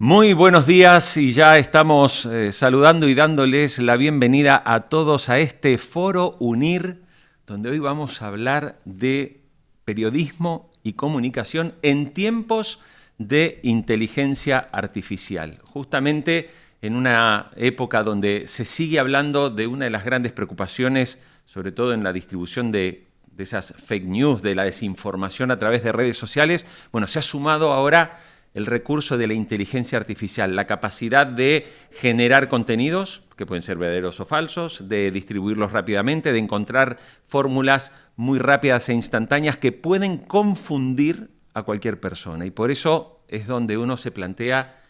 Muy buenos días y ya estamos saludando y dándoles la bienvenida a todos a este Foro UNIR, donde hoy vamos a hablar de periodismo y comunicación en tiempos de inteligencia artificial. Justamente en una época donde se sigue hablando de una de las grandes preocupaciones, sobre todo en la distribución de esas fake news, de la desinformación a través de redes sociales, bueno, se ha sumado ahora el recurso de la inteligencia artificial, la capacidad de generar contenidos, que pueden ser verdaderos o falsos, de distribuirlos rápidamente, de encontrar fórmulas muy rápidas e instantáneas que pueden confundir a cualquier persona. Y por eso es donde uno se plantea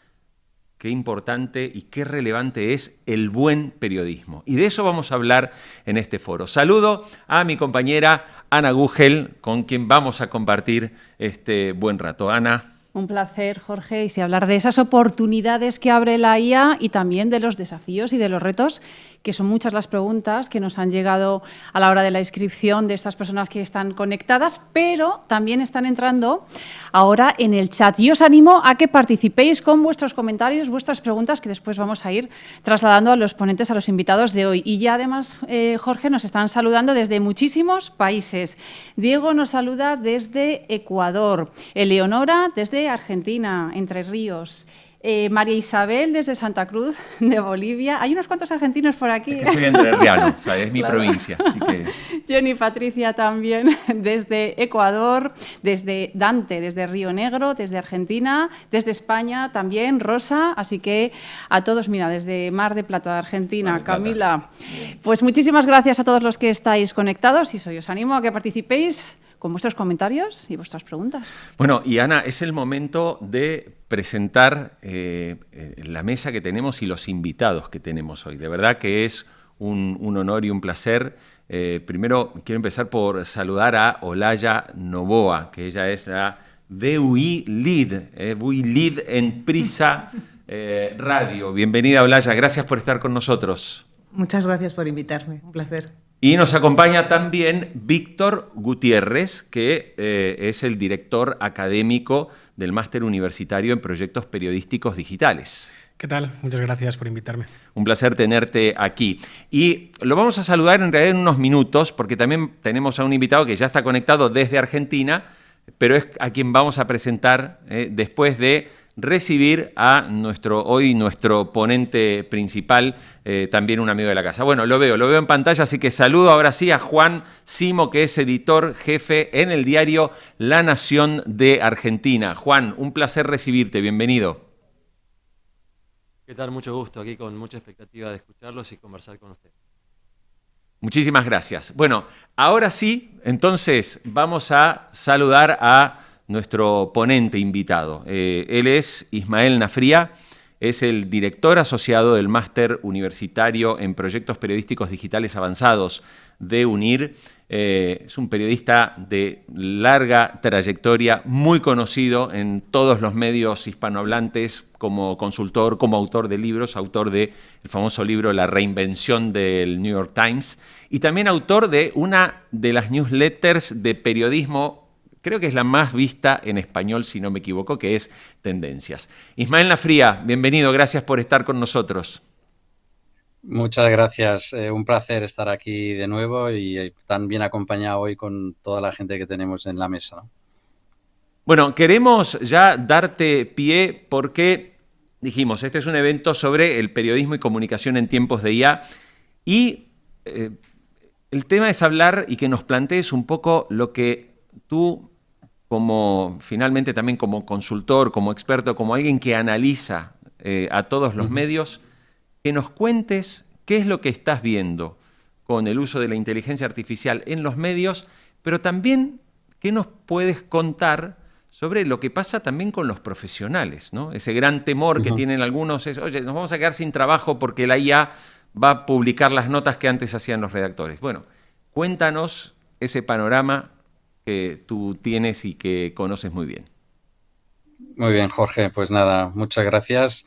qué importante y qué relevante es el buen periodismo. Y de eso vamos a hablar en este foro. Saludo a mi compañera Ana Gugel, con quien vamos a compartir este buen rato. Ana. Un placer, Jorge, y si hablar de esas oportunidades que abre la IA y también de los desafíos y de los retos, que son muchas las preguntas que nos han llegado a la hora de la inscripción de estas personas que están conectadas, pero también están entrando ahora en el chat. Y os animo a que participéis con vuestros comentarios, vuestras preguntas, que después vamos a ir trasladando a los ponentes, a los invitados de hoy. Y ya además, Jorge, nos están saludando desde muchísimos países. Diego nos saluda desde Ecuador, Eleonora desde Argentina, Entre Ríos. María Isabel desde Santa Cruz de Bolivia. Hay unos cuantos argentinos por aquí. Es que soy entrerriano, ¿sabes? Es mi provincia. Así que... Jenny Patricia también desde Ecuador, desde Dante, desde Río Negro, desde Argentina, desde España también, Rosa. Así que a todos, mira, desde Mar de Plata de Argentina, Mar de Camila. Plata. Pues muchísimas gracias a todos los que estáis conectados y os animo a que participéis con vuestros comentarios y vuestras preguntas. Bueno, y Ana, es el momento de presentar la mesa que tenemos y los invitados que tenemos hoy. De verdad que es un honor y un placer. Primero quiero empezar por saludar a Olaya Novoa, que ella es la VUI Lead en Prisa Radio. Bienvenida, Olaya, gracias por estar con nosotros. Muchas gracias por invitarme, un placer. Y nos acompaña también Víctor Gutiérrez, que es el director académico del Máster Universitario en Proyectos Periodísticos Digitales. ¿Qué tal? Muchas gracias por invitarme. Un placer tenerte aquí. Y lo vamos a saludar en realidad en unos minutos, porque también tenemos a un invitado que ya está conectado desde Argentina, pero es a quien vamos a presentar después de recibir a nuestro ponente principal, también un amigo de la casa. Bueno, lo veo en pantalla, así que saludo ahora sí a Juan Simo, que es editor jefe en el diario La Nación de Argentina. Juan, un placer recibirte, bienvenido. ¿Qué tal? Mucho gusto, aquí con mucha expectativa de escucharlos y conversar con ustedes. Muchísimas gracias. Bueno, ahora sí, entonces vamos a saludar a nuestro ponente invitado. Él es Ismael Nafría, es el director asociado del Máster Universitario en Proyectos Periodísticos Digitales Avanzados de UNIR. Es un periodista de larga trayectoria, muy conocido en todos los medios hispanohablantes como consultor, como autor de libros, autor del famoso libro La reinvención del New York Times, y también autor de una de las newsletters de periodismo, creo que es la más vista en español, si no me equivoco, que es Tendencias. Ismael Nafría, bienvenido, gracias por estar con nosotros. Muchas gracias, un placer estar aquí de nuevo y tan bien acompañado hoy con toda la gente que tenemos en la mesa, ¿no? Bueno, queremos ya darte pie porque dijimos, este es un evento sobre el periodismo y comunicación en tiempos de IA y el tema es hablar y que nos plantees un poco lo que tú, finalmente también como consultor, como experto, como alguien que analiza a todos los medios, que nos cuentes qué es lo que estás viendo con el uso de la inteligencia artificial en los medios, pero también qué nos puedes contar sobre lo que pasa también con los profesionales, ¿no? Ese gran temor que tienen algunos es, oye, nos vamos a quedar sin trabajo porque la IA va a publicar las notas que antes hacían los redactores. Bueno, cuéntanos ese panorama que tú tienes y que conoces muy bien. Muy bien, Jorge, pues nada, muchas gracias.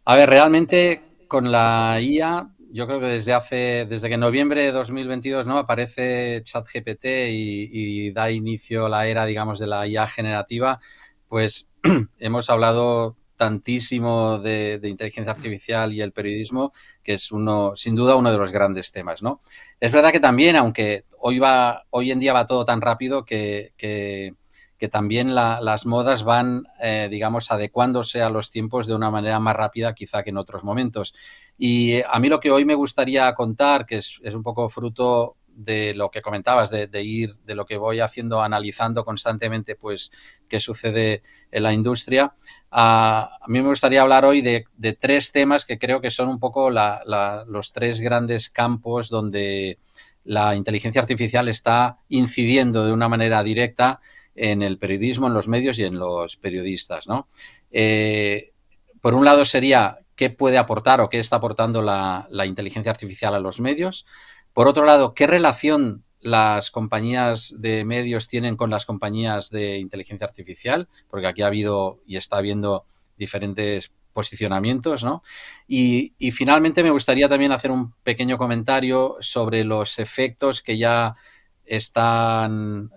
A ver, realmente con la IA, yo creo que desde que en noviembre de 2022, ¿no?, aparece ChatGPT y da inicio a la era, digamos, de la IA generativa, pues hemos hablado tantísimo de inteligencia artificial y el periodismo, que es sin duda uno de los grandes temas, ¿no? Es verdad que también, aunque hoy en día va todo tan rápido que también las modas van, digamos, adecuándose a los tiempos de una manera más rápida quizá que en otros momentos. Y a mí lo que hoy me gustaría contar, que es un poco fruto de lo que comentabas, de lo que voy haciendo, analizando constantemente, pues, qué sucede en la industria. A mí me gustaría hablar hoy de 3 temas que creo que son un poco los 3 grandes campos donde la inteligencia artificial está incidiendo de una manera directa en el periodismo, en los medios y en los periodistas, ¿no? Por un lado sería qué puede aportar o qué está aportando la inteligencia artificial a los medios. Por otro lado, ¿qué relación las compañías de medios tienen con las compañías de inteligencia artificial? Porque aquí ha habido y está habiendo diferentes posicionamientos, ¿no? Y finalmente me gustaría también hacer un pequeño comentario sobre los efectos que ya se están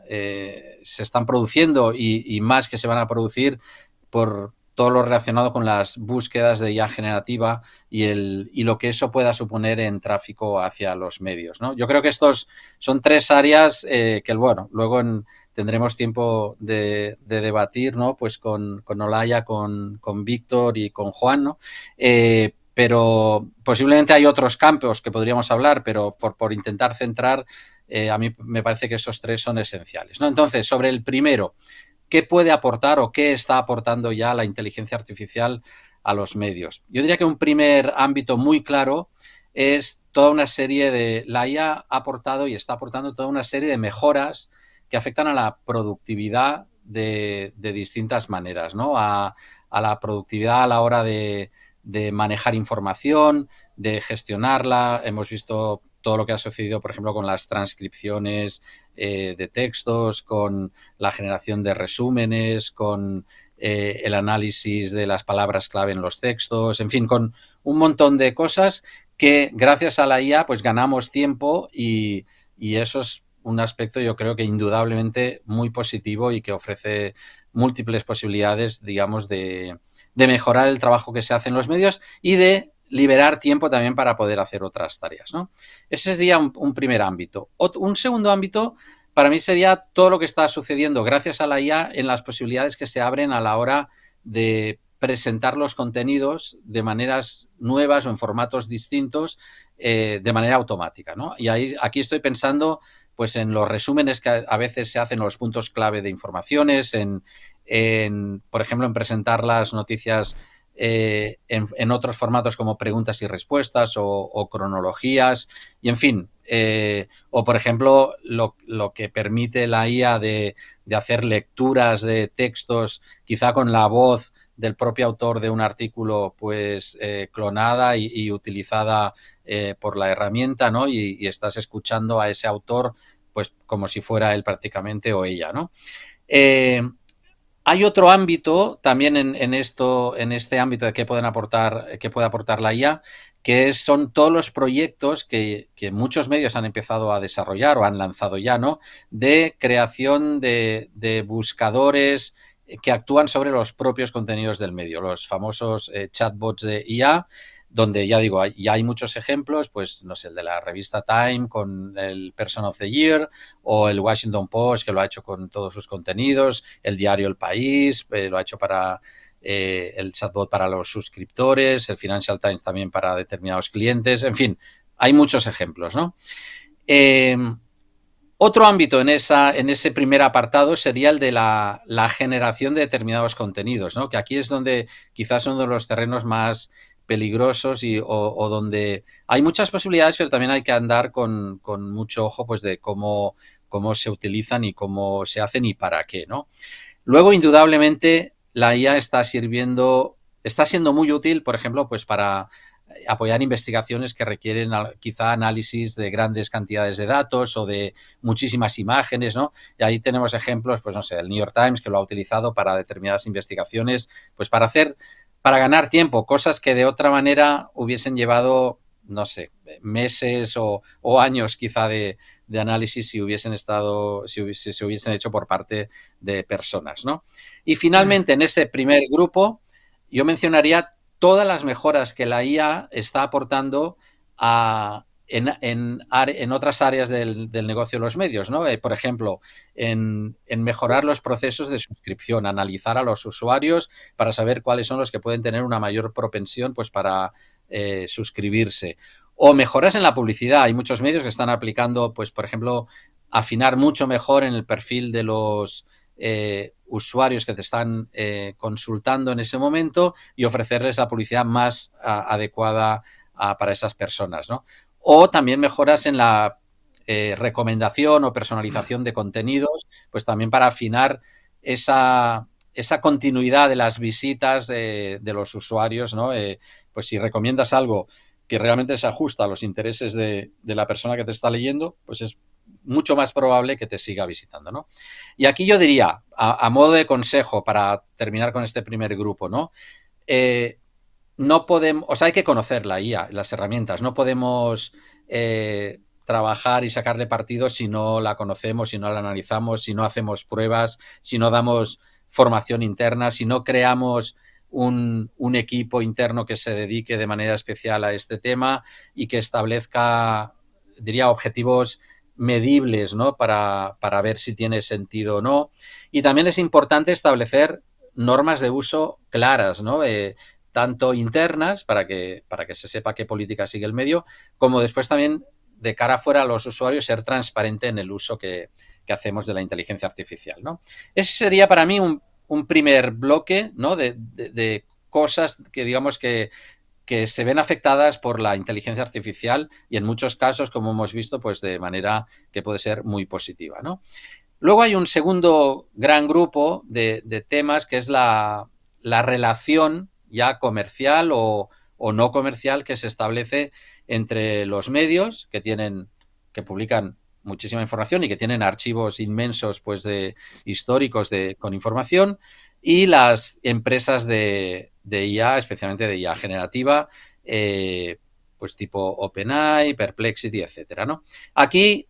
produciendo y más que se van a producir por todo lo relacionado con las búsquedas de IA generativa y lo que eso pueda suponer en tráfico hacia los medios, ¿no? Yo creo que estos son 3 áreas que, bueno, luego tendremos tiempo de debatir, ¿no? Pues con Olaya, con Víctor y con Juan, ¿no? Pero posiblemente hay otros campos que podríamos hablar, pero por intentar centrar, a mí me parece que esos 3 son esenciales, ¿no? Entonces, sobre el primero, ¿qué puede aportar o qué está aportando ya la inteligencia artificial a los medios? Yo diría que un primer ámbito muy claro es toda una serie la IA ha aportado y está aportando toda una serie de mejoras que afectan a la productividad de distintas maneras, ¿no? A la productividad a la hora de manejar información, de gestionarla. Hemos visto todo lo que ha sucedido, por ejemplo, con las transcripciones de textos, con la generación de resúmenes, con el análisis de las palabras clave en los textos, en fin, con un montón de cosas que gracias a la IA pues ganamos tiempo y eso es un aspecto yo creo que indudablemente muy positivo y que ofrece múltiples posibilidades, digamos, de mejorar el trabajo que se hace en los medios y de liberar tiempo también para poder hacer otras tareas, ¿no? Ese sería un primer ámbito. Un segundo ámbito para mí sería todo lo que está sucediendo gracias a la IA en las posibilidades que se abren a la hora de presentar los contenidos de maneras nuevas o en formatos distintos de manera automática, ¿no? Y aquí estoy pensando pues en los resúmenes que a veces se hacen, los puntos clave de informaciones, por ejemplo, en presentar las noticias en otros formatos como preguntas y respuestas o cronologías y en fin, o por ejemplo lo que permite la IA de hacer lecturas de textos quizá con la voz del propio autor de un artículo pues clonada y utilizada por la herramienta, ¿no? Y estás escuchando a ese autor pues como si fuera él prácticamente o ella, ¿no? Hay otro ámbito también en este ámbito de qué puede aportar la IA, que son todos los proyectos que muchos medios han empezado a desarrollar o han lanzado ya, ¿no? De creación de buscadores que actúan sobre los propios contenidos del medio, los famosos chatbots de IA, donde ya digo, ya hay muchos ejemplos, pues no sé, el de la revista Time con el Person of the Year o el Washington Post que lo ha hecho con todos sus contenidos, el diario El País lo ha hecho para el chatbot para los suscriptores, el Financial Times también para determinados clientes, en fin, hay muchos ejemplos, ¿no? Otro ámbito en ese primer apartado sería el de la generación de determinados contenidos, ¿no? Que aquí es donde quizás son de los terrenos más peligrosos o donde hay muchas posibilidades, pero también hay que andar con mucho ojo pues de cómo se utilizan y cómo se hacen y para qué, ¿no? Luego, indudablemente, la IA está siendo muy útil, por ejemplo, pues para apoyar investigaciones que requieren quizá análisis de grandes cantidades de datos o de muchísimas imágenes, ¿no? Y ahí tenemos ejemplos, pues no sé, el New York Times que lo ha utilizado para determinadas investigaciones, pues para ganar tiempo, cosas que de otra manera hubiesen llevado, no sé, meses o años quizá de análisis si se hubiesen hecho por parte de personas, ¿no? Y finalmente, en ese primer grupo, yo mencionaría todas las mejoras que la IA está aportando en otras áreas del negocio de los medios, ¿no? Por ejemplo, en mejorar los procesos de suscripción, analizar a los usuarios para saber cuáles son los que pueden tener una mayor propensión pues, para suscribirse. O mejoras en la publicidad. Hay muchos medios que están aplicando, pues, por ejemplo, afinar mucho mejor en el perfil de los usuarios que te están consultando en ese momento y ofrecerles la publicidad más adecuada para esas personas, ¿no? O también mejoras en la recomendación o personalización de contenidos, pues también para afinar esa continuidad de las visitas de los usuarios, ¿no? Pues si recomiendas algo que realmente se ajusta a los intereses de la persona que te está leyendo, pues es mucho más probable que te siga visitando, ¿no? Y aquí yo diría, a modo de consejo para terminar con este primer grupo, ¿no? No podemos, o sea, hay que conocer la IA, las herramientas, no podemos trabajar y sacarle partido si no la conocemos, si no la analizamos, si no hacemos pruebas, si no damos formación interna, si no creamos un equipo interno que se dedique de manera especial a este tema y que establezca, diría, objetivos medibles, ¿no? Para ver si tiene sentido o no. Y también es importante establecer normas de uso claras, ¿no? Tanto internas, para que se sepa qué política sigue el medio, como después también de cara afuera a los usuarios, ser transparente en el uso que hacemos de la inteligencia artificial, ¿no? Ese sería para mí un primer bloque, ¿no? de cosas que digamos que se ven afectadas por la inteligencia artificial y en muchos casos, como hemos visto, pues de manera que puede ser muy positiva, ¿no? Luego hay un segundo gran grupo de temas que es la relación ya comercial o no comercial que se establece entre los medios que publican muchísima información y que tienen archivos inmensos pues históricos con información y las empresas de IA, especialmente de IA generativa, pues tipo OpenAI, Perplexity, etcétera, ¿no? Aquí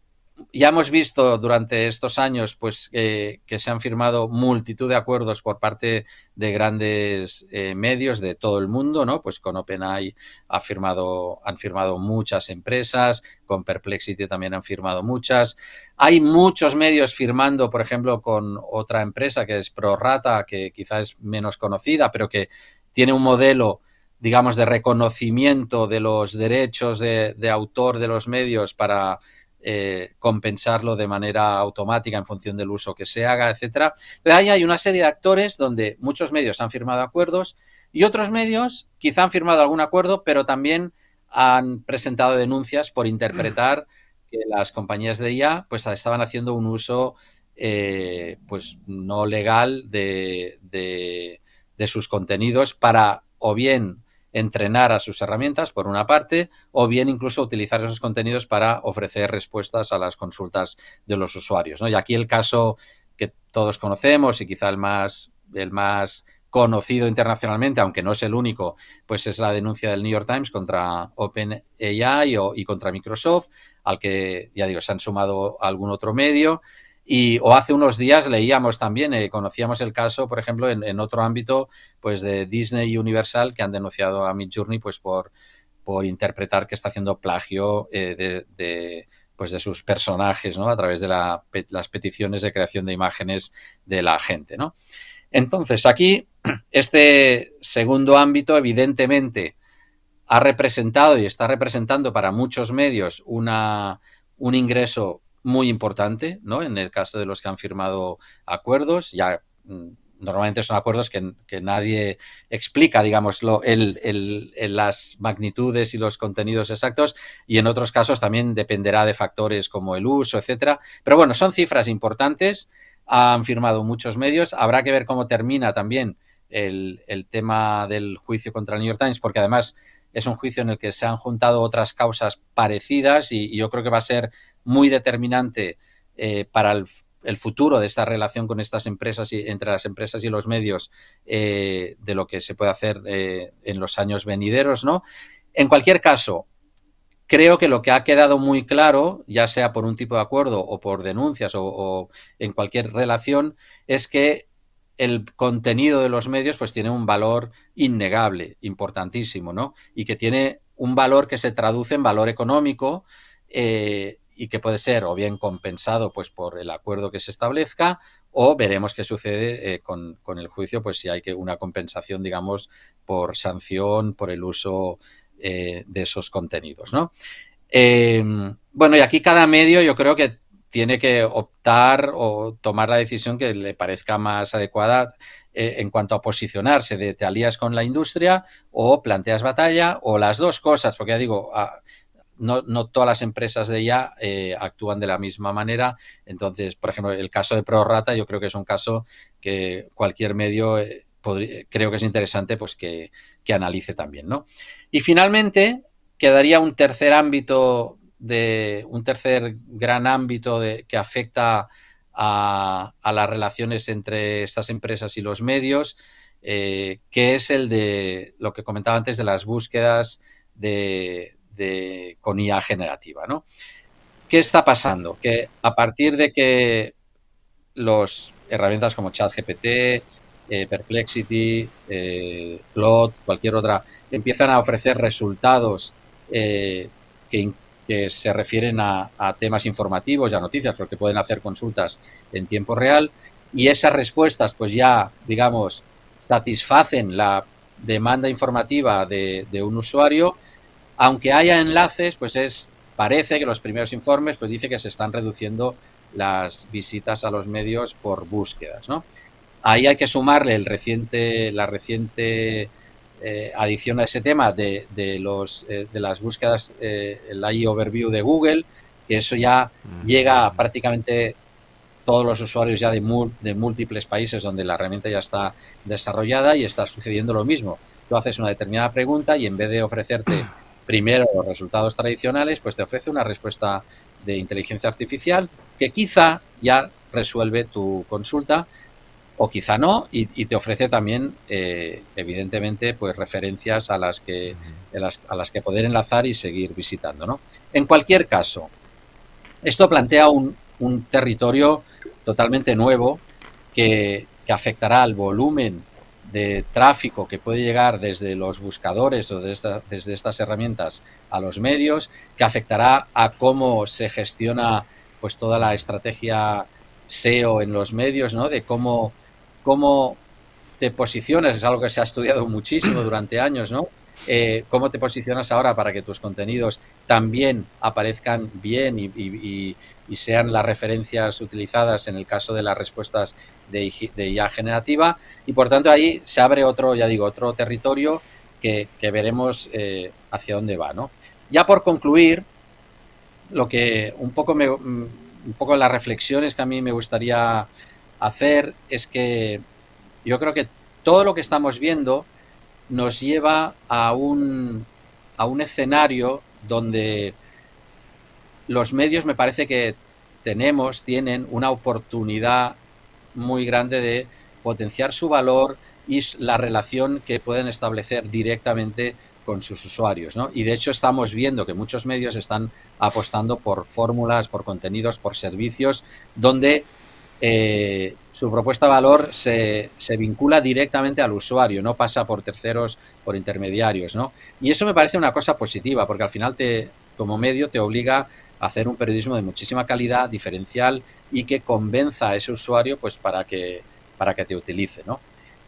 ya hemos visto durante estos años pues, que se han firmado multitud de acuerdos por parte de grandes medios de todo el mundo, ¿no? Pues con OpenAI han firmado muchas empresas, con Perplexity también han firmado muchas. Hay muchos medios firmando, por ejemplo, con otra empresa que es ProRata, que quizás es menos conocida, pero que tiene un modelo, digamos, de reconocimiento de los derechos de autor de los medios para compensarlo de manera automática en función del uso que se haga, etcétera. Entonces, ahí hay una serie de actores donde muchos medios han firmado acuerdos y otros medios quizá han firmado algún acuerdo, pero también han presentado denuncias por interpretar que las compañías de IA pues estaban haciendo un uso pues no legal de sus contenidos para o bien entrenar a sus herramientas, por una parte, o bien incluso utilizar esos contenidos para ofrecer respuestas a las consultas de los usuarios, ¿no? Y aquí el caso que todos conocemos y quizá el más conocido internacionalmente, aunque no es el único, pues es la denuncia del New York Times contra OpenAI y contra Microsoft, al que, ya digo, se han sumado algún otro medio. O hace unos días leíamos también, conocíamos el caso, por ejemplo, en otro ámbito, pues de Disney y Universal, que han denunciado a Midjourney pues por interpretar que está haciendo plagio de sus personajes, ¿no? A través de las peticiones de creación de imágenes de la gente, ¿no? Entonces, aquí, este segundo ámbito, evidentemente, ha representado y está representando para muchos medios un ingreso muy importante, ¿no? En el caso de los que han firmado acuerdos, ya normalmente son acuerdos que nadie explica, digamos, las magnitudes y los contenidos exactos, y en otros casos también dependerá de factores como el uso, etcétera. Pero bueno, son cifras importantes, han firmado muchos medios, habrá que ver cómo termina también el tema del juicio contra el New York Times, porque además es un juicio en el que se han juntado otras causas parecidas y yo creo que va a ser muy determinante para el futuro de esta relación con estas empresas y entre las empresas y los medios de lo que se puede hacer en los años venideros, ¿no? En cualquier caso, creo que lo que ha quedado muy claro, ya sea por un tipo de acuerdo o por denuncias o en cualquier relación, es que el contenido de los medios pues tiene un valor innegable, importantísimo, ¿no? Y que tiene un valor que se traduce en valor económico y que puede ser o bien compensado pues por el acuerdo que se establezca, o veremos qué sucede con el juicio, pues si hay que una compensación, digamos, por sanción, por el uso de esos contenidos, ¿no? Bueno, y aquí cada medio yo creo que tiene que optar o tomar la decisión que le parezca más adecuada en cuanto a posicionarse, de te alías con la industria o planteas batalla o las dos cosas, porque ya digo, no todas las empresas de IA actúan de la misma manera. Entonces, por ejemplo, el caso de ProRata yo creo que es un caso que cualquier medio creo que es interesante pues que analice también, ¿no? Y finalmente quedaría un tercer gran ámbito que afecta a las relaciones entre estas empresas y los medios, que es el de lo que comentaba antes de las búsquedas con IA generativa, ¿no? ¿Qué está pasando? Que a partir de que las herramientas como ChatGPT, Perplexity, Claude, cualquier otra, empiezan a ofrecer resultados que se refieren a temas informativos y a noticias, porque pueden hacer consultas en tiempo real, y esas respuestas pues ya, digamos, satisfacen la demanda informativa de un usuario. Aunque haya enlaces, pues parece que los primeros informes pues dice que se están reduciendo las visitas a los medios por búsquedas, ¿no? Ahí hay que sumarle la reciente adición a ese tema de las búsquedas, el AI Overview de Google, que eso ya llega a prácticamente todos los usuarios ya de múltiples países donde la herramienta ya está desarrollada, y está sucediendo lo mismo. Tú haces una determinada pregunta y en vez de ofrecerte primero los resultados tradicionales, pues te ofrece una respuesta de inteligencia artificial que quizá ya resuelve tu consulta o quizá no, y te ofrece también, evidentemente, pues referencias a las que poder enlazar y seguir visitando, ¿no? En cualquier caso, esto plantea un territorio totalmente nuevo que afectará al volumen de tráfico que puede llegar desde los buscadores o desde estas herramientas a los medios, que afectará a cómo se gestiona pues toda la estrategia SEO en los medios, ¿no? De cómo te posicionas, es algo que se ha estudiado muchísimo durante años, ¿no? Cómo te posicionas ahora para que tus contenidos también aparezcan bien y sean las referencias utilizadas en el caso de las respuestas de IA generativa, y por tanto ahí se abre otro territorio que veremos hacia dónde va, ¿no? Ya por concluir, un poco las reflexiones que a mí me gustaría hacer es que yo creo que todo lo que estamos viendo nos lleva a un escenario donde los medios, me parece que tienen una oportunidad muy grande de potenciar su valor y la relación que pueden establecer directamente con sus usuarios, ¿no? Y de hecho estamos viendo que muchos medios están apostando por fórmulas, por contenidos, por servicios donde su propuesta de valor se vincula directamente al usuario, no pasa por terceros, por intermediarios, ¿no? Y eso me parece una cosa positiva, porque al final como medio te obliga a hacer un periodismo de muchísima calidad, diferencial, y que convenza a ese usuario pues para que te utilice, ¿no?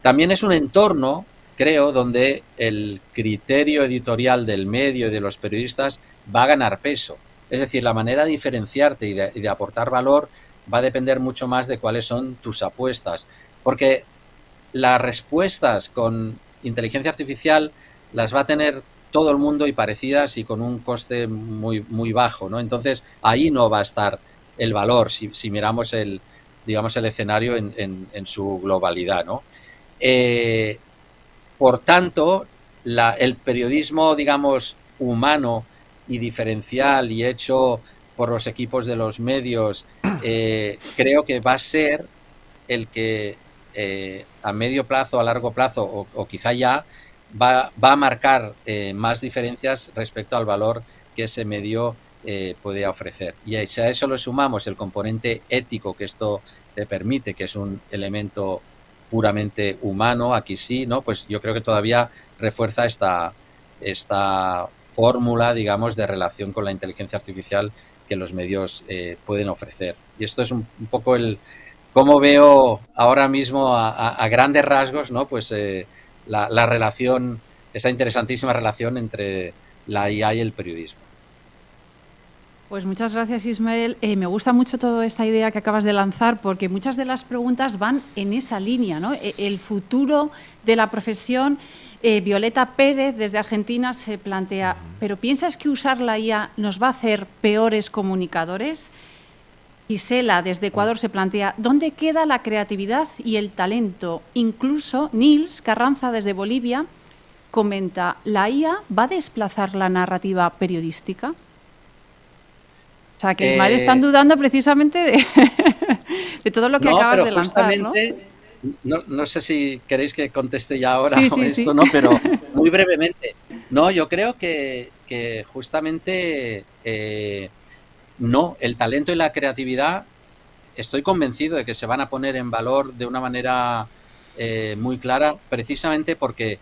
También es un entorno, creo, donde el criterio editorial del medio y de los periodistas va a ganar peso. Es decir, la manera de diferenciarte y de aportar valor va a depender mucho más de cuáles son tus apuestas, porque las respuestas con inteligencia artificial las va a tener todo el mundo y parecidas y con un coste muy, muy bajo, ¿no? Entonces, ahí no va a estar el valor si miramos el escenario en su globalidad, ¿no? Por tanto, el periodismo, digamos, humano y diferencial y hecho por los equipos de los medios, creo que va a ser el que a medio plazo, a largo plazo o quizá ya va a marcar más diferencias respecto al valor que ese medio puede ofrecer. Y si a eso le sumamos el componente ético que esto te permite, que es un elemento puramente humano, aquí sí, ¿no? Pues yo creo que todavía refuerza esta fórmula, digamos, de relación con la inteligencia artificial que los medios pueden ofrecer. Y esto es un poco cómo veo ahora mismo a grandes rasgos, ¿no? Pues la relación, esa interesantísima relación entre la IA y el periodismo. Pues muchas gracias, Ismael. Me gusta mucho toda esta idea que acabas de lanzar porque muchas de las preguntas van en esa línea, ¿no? El futuro de la profesión. Violeta Pérez, desde Argentina, se plantea, ¿pero piensas que usar la IA nos va a hacer peores comunicadores? Gisela, desde Ecuador, se plantea, ¿dónde queda la creatividad y el talento? Incluso Nils Carranza, desde Bolivia, comenta, ¿la IA va a desplazar la narrativa periodística? O sea, que Ismael están dudando precisamente de todo lo que acabas de lanzar, ¿no? No sé si queréis que conteste ya ahora sí, esto, ¿no? Pero muy brevemente. No, yo creo que justamente no, el talento y la creatividad estoy convencido de que se van a poner en valor de una manera muy clara, precisamente porque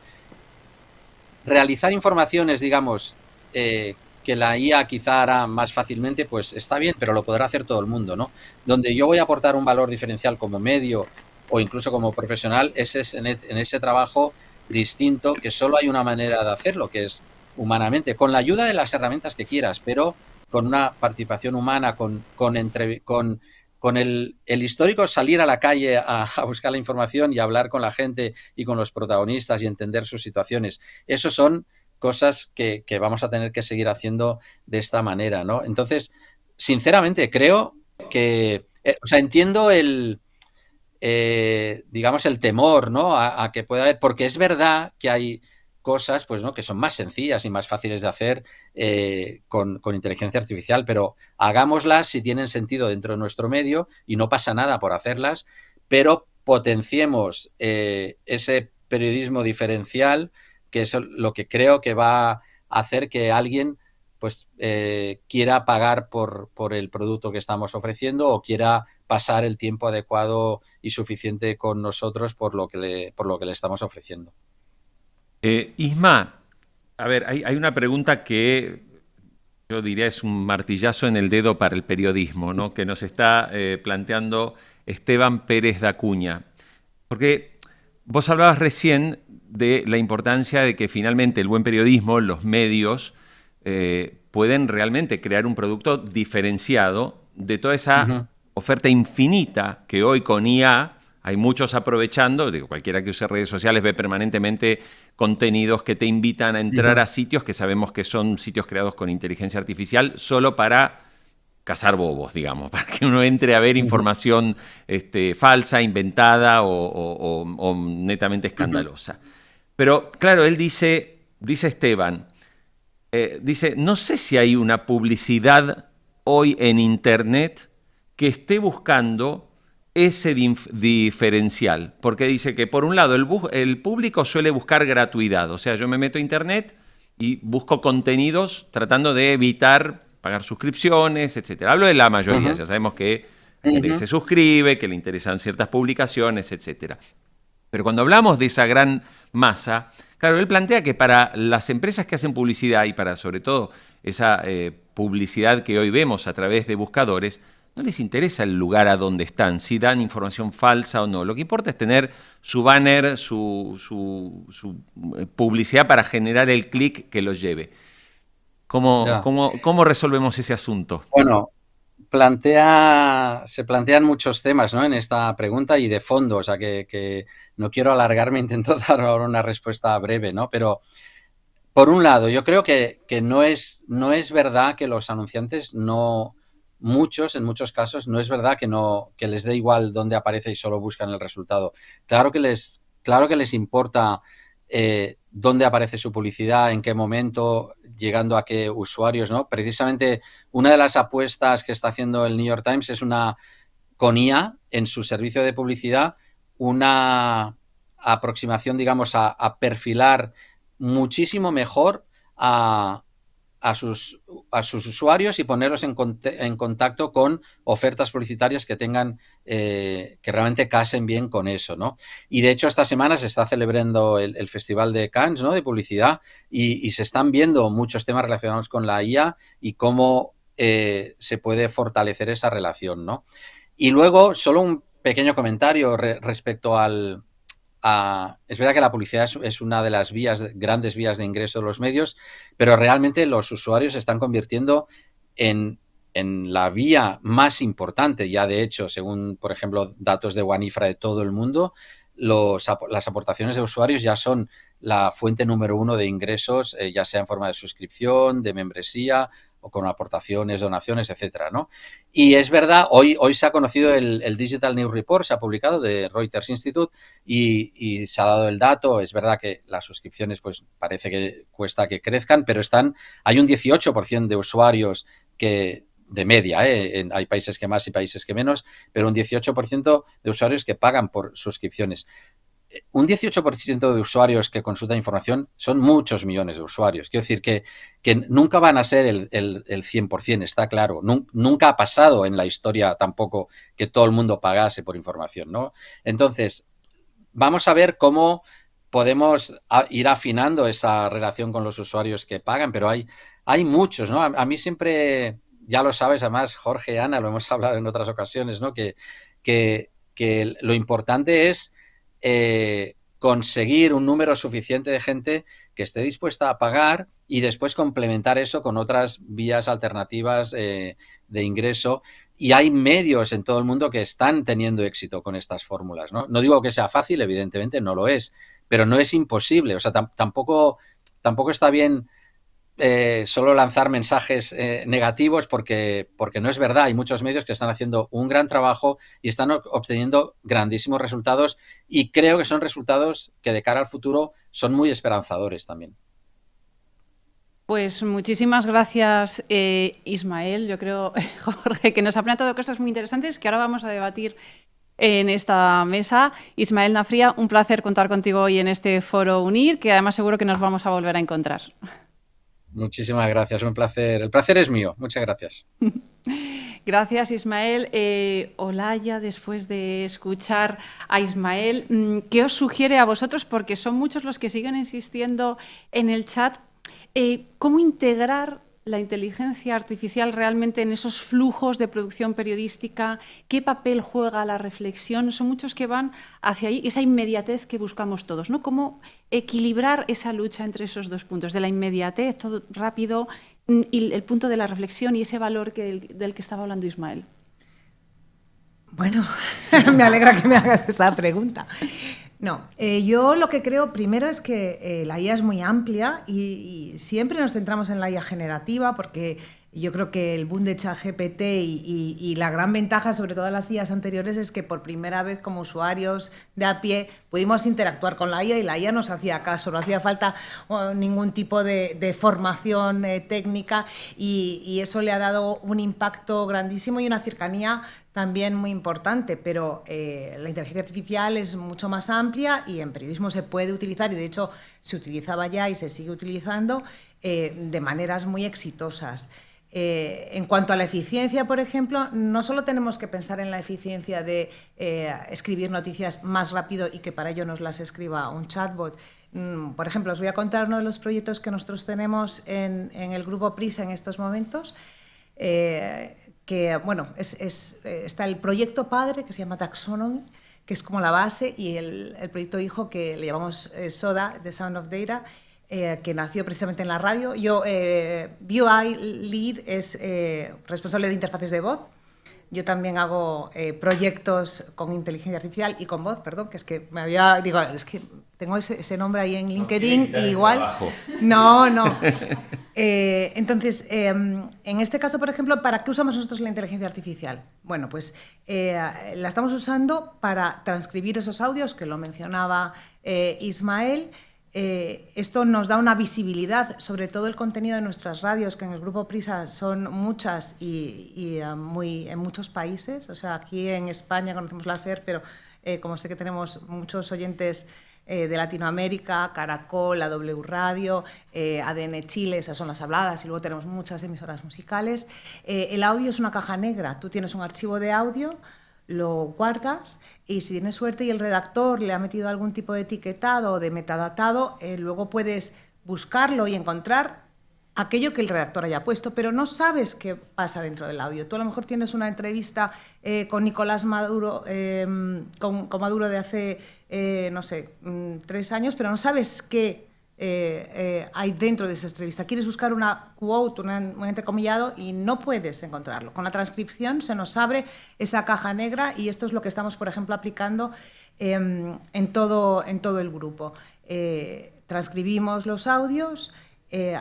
realizar informaciones, digamos, que la IA quizá hará más fácilmente, pues está bien, pero lo podrá hacer todo el mundo, ¿no? Donde yo voy a aportar un valor diferencial como medio o incluso como profesional, es en ese trabajo distinto, que solo hay una manera de hacerlo, que es humanamente, con la ayuda de las herramientas que quieras, pero con una participación humana, con el histórico, salir a la calle a buscar la información y hablar con la gente y con los protagonistas y entender sus situaciones. Esos son cosas que vamos a tener que seguir haciendo de esta manera, ¿no? Entonces, sinceramente, creo que, o sea, entiendo digamos, el temor, ¿no? A que pueda haber, porque es verdad que hay cosas, pues, ¿no? Que son más sencillas y más fáciles de hacer con inteligencia artificial, pero hagámoslas si tienen sentido dentro de nuestro medio y no pasa nada por hacerlas, pero potenciemos ese periodismo diferencial, que es lo que creo que va a hacer que alguien pues quiera pagar por el producto que estamos ofreciendo o quiera pasar el tiempo adecuado y suficiente con nosotros por lo que le estamos ofreciendo. Isma, a ver, hay una pregunta que yo diría es un martillazo en el dedo para el periodismo, ¿no? Que nos está planteando Esteban Pérez da Cunha. Porque vos hablabas recién de la importancia de que finalmente el buen periodismo, los medios, pueden realmente crear un producto diferenciado de toda esa oferta infinita que hoy con IA hay muchos aprovechando. Digo, cualquiera que use redes sociales ve permanentemente contenidos que te invitan a entrar a sitios que sabemos que son sitios creados con inteligencia artificial solo para cazar bobos, digamos, para que uno entre a ver información falsa, inventada o netamente escandalosa. Pero claro, él dice Esteban, dice, no sé si hay una publicidad hoy en Internet que esté buscando ese diferencial, porque dice que por un lado el público suele buscar gratuidad, o sea, yo me meto a Internet y busco contenidos tratando de evitar pagar suscripciones, etcétera. Hablo de la mayoría, ya sabemos que hay gente que se suscribe, que le interesan ciertas publicaciones, etcétera. Pero cuando hablamos de esa gran masa, claro, él plantea que para las empresas que hacen publicidad y para sobre todo esa publicidad que hoy vemos a través de buscadores, no les interesa el lugar a donde están, si dan información falsa o no. Lo que importa es tener su banner, su publicidad para generar el clic que los lleve. ¿Cómo resolvemos ese asunto? Bueno, se plantean muchos temas, ¿no? En esta pregunta y de fondo, o sea que no quiero alargarme, intento dar ahora una respuesta breve, ¿no? Pero por un lado, yo creo que no es verdad que los anunciantes en muchos casos, no es verdad que les dé igual dónde aparece y solo buscan el resultado. Claro que les importa dónde aparece su publicidad, en qué momento, llegando a qué usuarios, ¿no? Precisamente una de las apuestas que está haciendo el New York Times es con IA en su servicio de publicidad, una aproximación, digamos, a perfilar muchísimo mejor a a sus usuarios y ponerlos en contacto con ofertas publicitarias que tengan, que realmente casen bien con eso, ¿no? Y de hecho esta semana se está celebrando el Festival de Cannes, ¿no?, de publicidad, y se están viendo muchos temas relacionados con la IA y cómo se puede fortalecer esa relación, ¿no? Y luego, solo un pequeño comentario respecto es verdad que la publicidad es una de las grandes vías de ingreso de los medios, pero realmente los usuarios se están convirtiendo en la vía más importante. Ya de hecho, según, por ejemplo, datos de Wanifra de todo el mundo, las aportaciones de usuarios ya son la fuente número 1 de ingresos, ya sea en forma de suscripción, de membresía o con aportaciones, donaciones, etcétera, ¿no? Y es verdad, hoy se ha conocido el Digital News Report, se ha publicado, de Reuters Institute, y se ha dado el dato. Es verdad que las suscripciones pues parece que cuesta que crezcan, pero hay un 18% de usuarios de media, hay países que más y países que menos, pero un 18% de usuarios que pagan por suscripciones. Un 18% de usuarios que consultan información son muchos millones de usuarios. Quiero decir que nunca van a ser el 100%, está claro. Nunca ha pasado en la historia tampoco que todo el mundo pagase por información, ¿no? Entonces, vamos a ver cómo podemos ir afinando esa relación con los usuarios que pagan, pero hay muchos, ¿no? A mí siempre, ya lo sabes, además, Jorge, Ana, lo hemos hablado en otras ocasiones, ¿no? Que lo importante es conseguir un número suficiente de gente que esté dispuesta a pagar y después complementar eso con otras vías alternativas de ingreso. Y hay medios en todo el mundo que están teniendo éxito con estas fórmulas, ¿no? No digo que sea fácil, evidentemente no lo es, pero no es imposible. O sea, tampoco está bien solo lanzar mensajes negativos porque no es verdad. Hay muchos medios que están haciendo un gran trabajo y están obteniendo grandísimos resultados, y creo que son resultados que de cara al futuro son muy esperanzadores también. Pues muchísimas gracias, Ismael. Yo creo, Jorge, que nos ha planteado cosas muy interesantes que ahora vamos a debatir en esta mesa. Ismael Nafría, un placer contar contigo hoy en este Foro Unir, que además seguro que nos vamos a volver a encontrar. Muchísimas gracias, un placer. El placer es mío. Muchas gracias. Gracias, Ismael. Olaya, después de escuchar a Ismael, ¿qué os sugiere a vosotros? Porque son muchos los que siguen insistiendo en el chat. ¿Cómo integrar la inteligencia artificial realmente en esos flujos de producción periodística? ¿Qué papel juega la reflexión? Son muchos que van hacia ahí, esa inmediatez que buscamos todos, ¿no? ¿Cómo equilibrar esa lucha entre esos dos puntos, de la inmediatez, todo rápido, y el punto de la reflexión y ese valor del que estaba hablando Ismael? Bueno, me alegra que me hagas esa pregunta. No, yo lo que creo primero es que la IA es muy amplia y siempre nos centramos en la IA generativa, porque yo creo que el boom de ChatGPT y la gran ventaja sobre todas las IAs anteriores es que por primera vez como usuarios de a pie pudimos interactuar con la IA y la IA nos hacía caso, no hacía falta ningún tipo de formación técnica, y eso le ha dado un impacto grandísimo y una cercanía también muy importante, pero la inteligencia artificial es mucho más amplia y en periodismo se puede utilizar, y de hecho se utilizaba ya y se sigue utilizando de maneras muy exitosas. En cuanto a la eficiencia, por ejemplo, no solo tenemos que pensar en la eficiencia de escribir noticias más rápido y que para ello nos las escriba un chatbot. Por ejemplo, os voy a contar uno de los proyectos que nosotros tenemos en el Grupo Prisa en estos momentos. Que bueno, está el proyecto padre, que se llama Taxonomy, que es como la base, y el proyecto hijo, que le llamamos SODA, The Sound of Data, que nació precisamente en la radio. Yo, BUI Lead, es responsable de interfaces de voz. Yo también hago proyectos con inteligencia artificial y con voz, perdón, que es que es que tengo ese nombre ahí en LinkedIn, y igual... No. Entonces, en este caso, por ejemplo, ¿para qué usamos nosotros la inteligencia artificial? Bueno, pues la estamos usando para transcribir esos audios, que lo mencionaba Ismael. Esto nos da una visibilidad sobre todo el contenido de nuestras radios, que en el Grupo Prisa son muchas y en muchos países. O sea, aquí en España conocemos la SER, pero como sé que tenemos muchos oyentes de Latinoamérica, Caracol, la W Radio, ADN Chile, esas son las habladas, y luego tenemos muchas emisoras musicales. El audio es una caja negra, tú tienes un archivo de audio, lo guardas y si tienes suerte y el redactor le ha metido algún tipo de etiquetado o de metadatado, luego puedes buscarlo y encontrar aquello que el redactor haya puesto, pero no sabes qué pasa dentro del audio. Tú a lo mejor tienes una entrevista con Nicolás Maduro, con Maduro de hace, 3 años, pero no sabes qué hay dentro de esa entrevista. Quieres buscar una quote, un entrecomillado, y no puedes encontrarlo. Con la transcripción se nos abre esa caja negra y esto es lo que estamos, por ejemplo, aplicando en todo el grupo. Transcribimos los audios,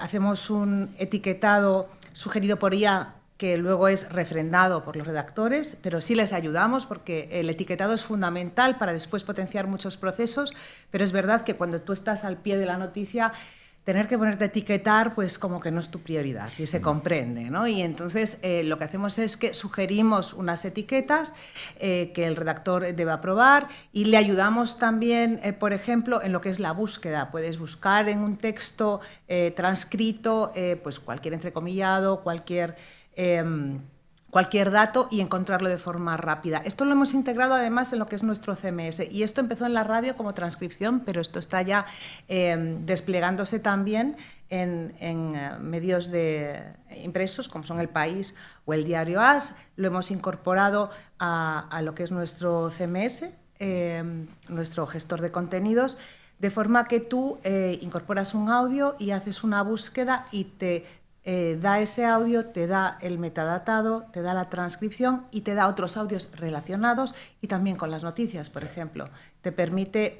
hacemos un etiquetado sugerido por IA que luego es refrendado por los redactores, pero sí les ayudamos porque el etiquetado es fundamental para después potenciar muchos procesos, pero es verdad que cuando tú estás al pie de la noticia, tener que ponerte a etiquetar, pues como que no es tu prioridad y se comprende, ¿no? Y entonces lo que hacemos es que sugerimos unas etiquetas que el redactor debe aprobar y le ayudamos también, por ejemplo, en lo que es la búsqueda. Puedes buscar en un texto transcrito pues cualquier entrecomillado, cualquier dato y encontrarlo de forma rápida. Esto lo hemos integrado además en lo que es nuestro CMS y esto empezó en la radio como transcripción, pero esto está ya desplegándose también en medios impresos como son El País o el diario AS. Lo hemos incorporado a lo que es nuestro CMS, nuestro gestor de contenidos, de forma que tú incorporas un audio y haces una búsqueda y te da ese audio, te da el metadatado, te da la transcripción y te da otros audios relacionados y también con las noticias, por ejemplo. Te permite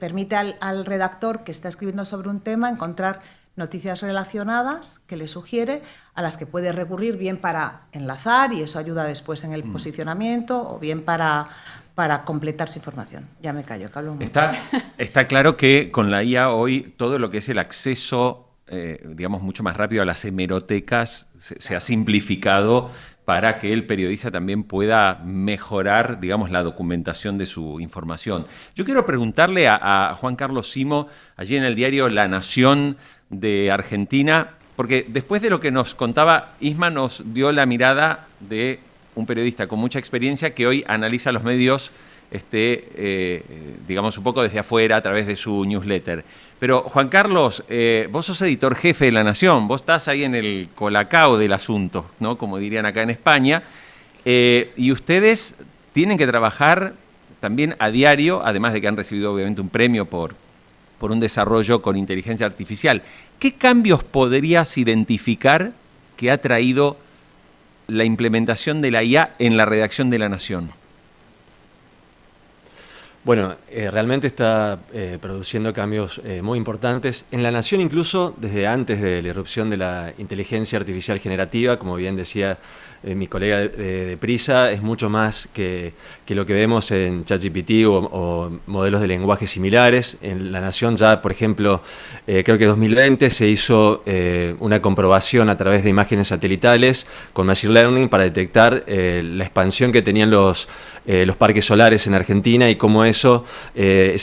al redactor que está escribiendo sobre un tema encontrar noticias relacionadas que le sugiere, a las que puede recurrir bien para enlazar y eso ayuda después en el posicionamiento o bien para completar su información. Ya me callo, que hablo mucho. Está claro que con la IA hoy todo lo que es el acceso digamos, mucho más rápido a las hemerotecas se ha simplificado para que el periodista también pueda mejorar, digamos, la documentación de su información. Yo quiero preguntarle a Juan Carlos Simo, allí en el diario La Nación de Argentina, porque después de lo que nos contaba Isma, nos dio la mirada de un periodista con mucha experiencia que hoy analiza los medios digamos, un poco desde afuera a través de su newsletter. Pero, Juan Carlos, vos sos editor jefe de La Nación, vos estás ahí en el colacao del asunto, ¿no? Como dirían acá en España, y ustedes tienen que trabajar también a diario, además de que han recibido obviamente un premio por un desarrollo con inteligencia artificial. ¿Qué cambios podrías identificar que ha traído la implementación de la IA en la redacción de La Nación? Bueno, realmente está produciendo cambios muy importantes. En La Nación, incluso desde antes de la irrupción de la inteligencia artificial generativa, como bien decía mi colega de Prisa, es mucho más que lo que vemos en ChatGPT o modelos de lenguaje similares. En La Nación ya, por ejemplo, creo que en 2020 se hizo una comprobación a través de imágenes satelitales con Machine Learning para detectar la expansión que tenían los parques solares en Argentina y cómo esa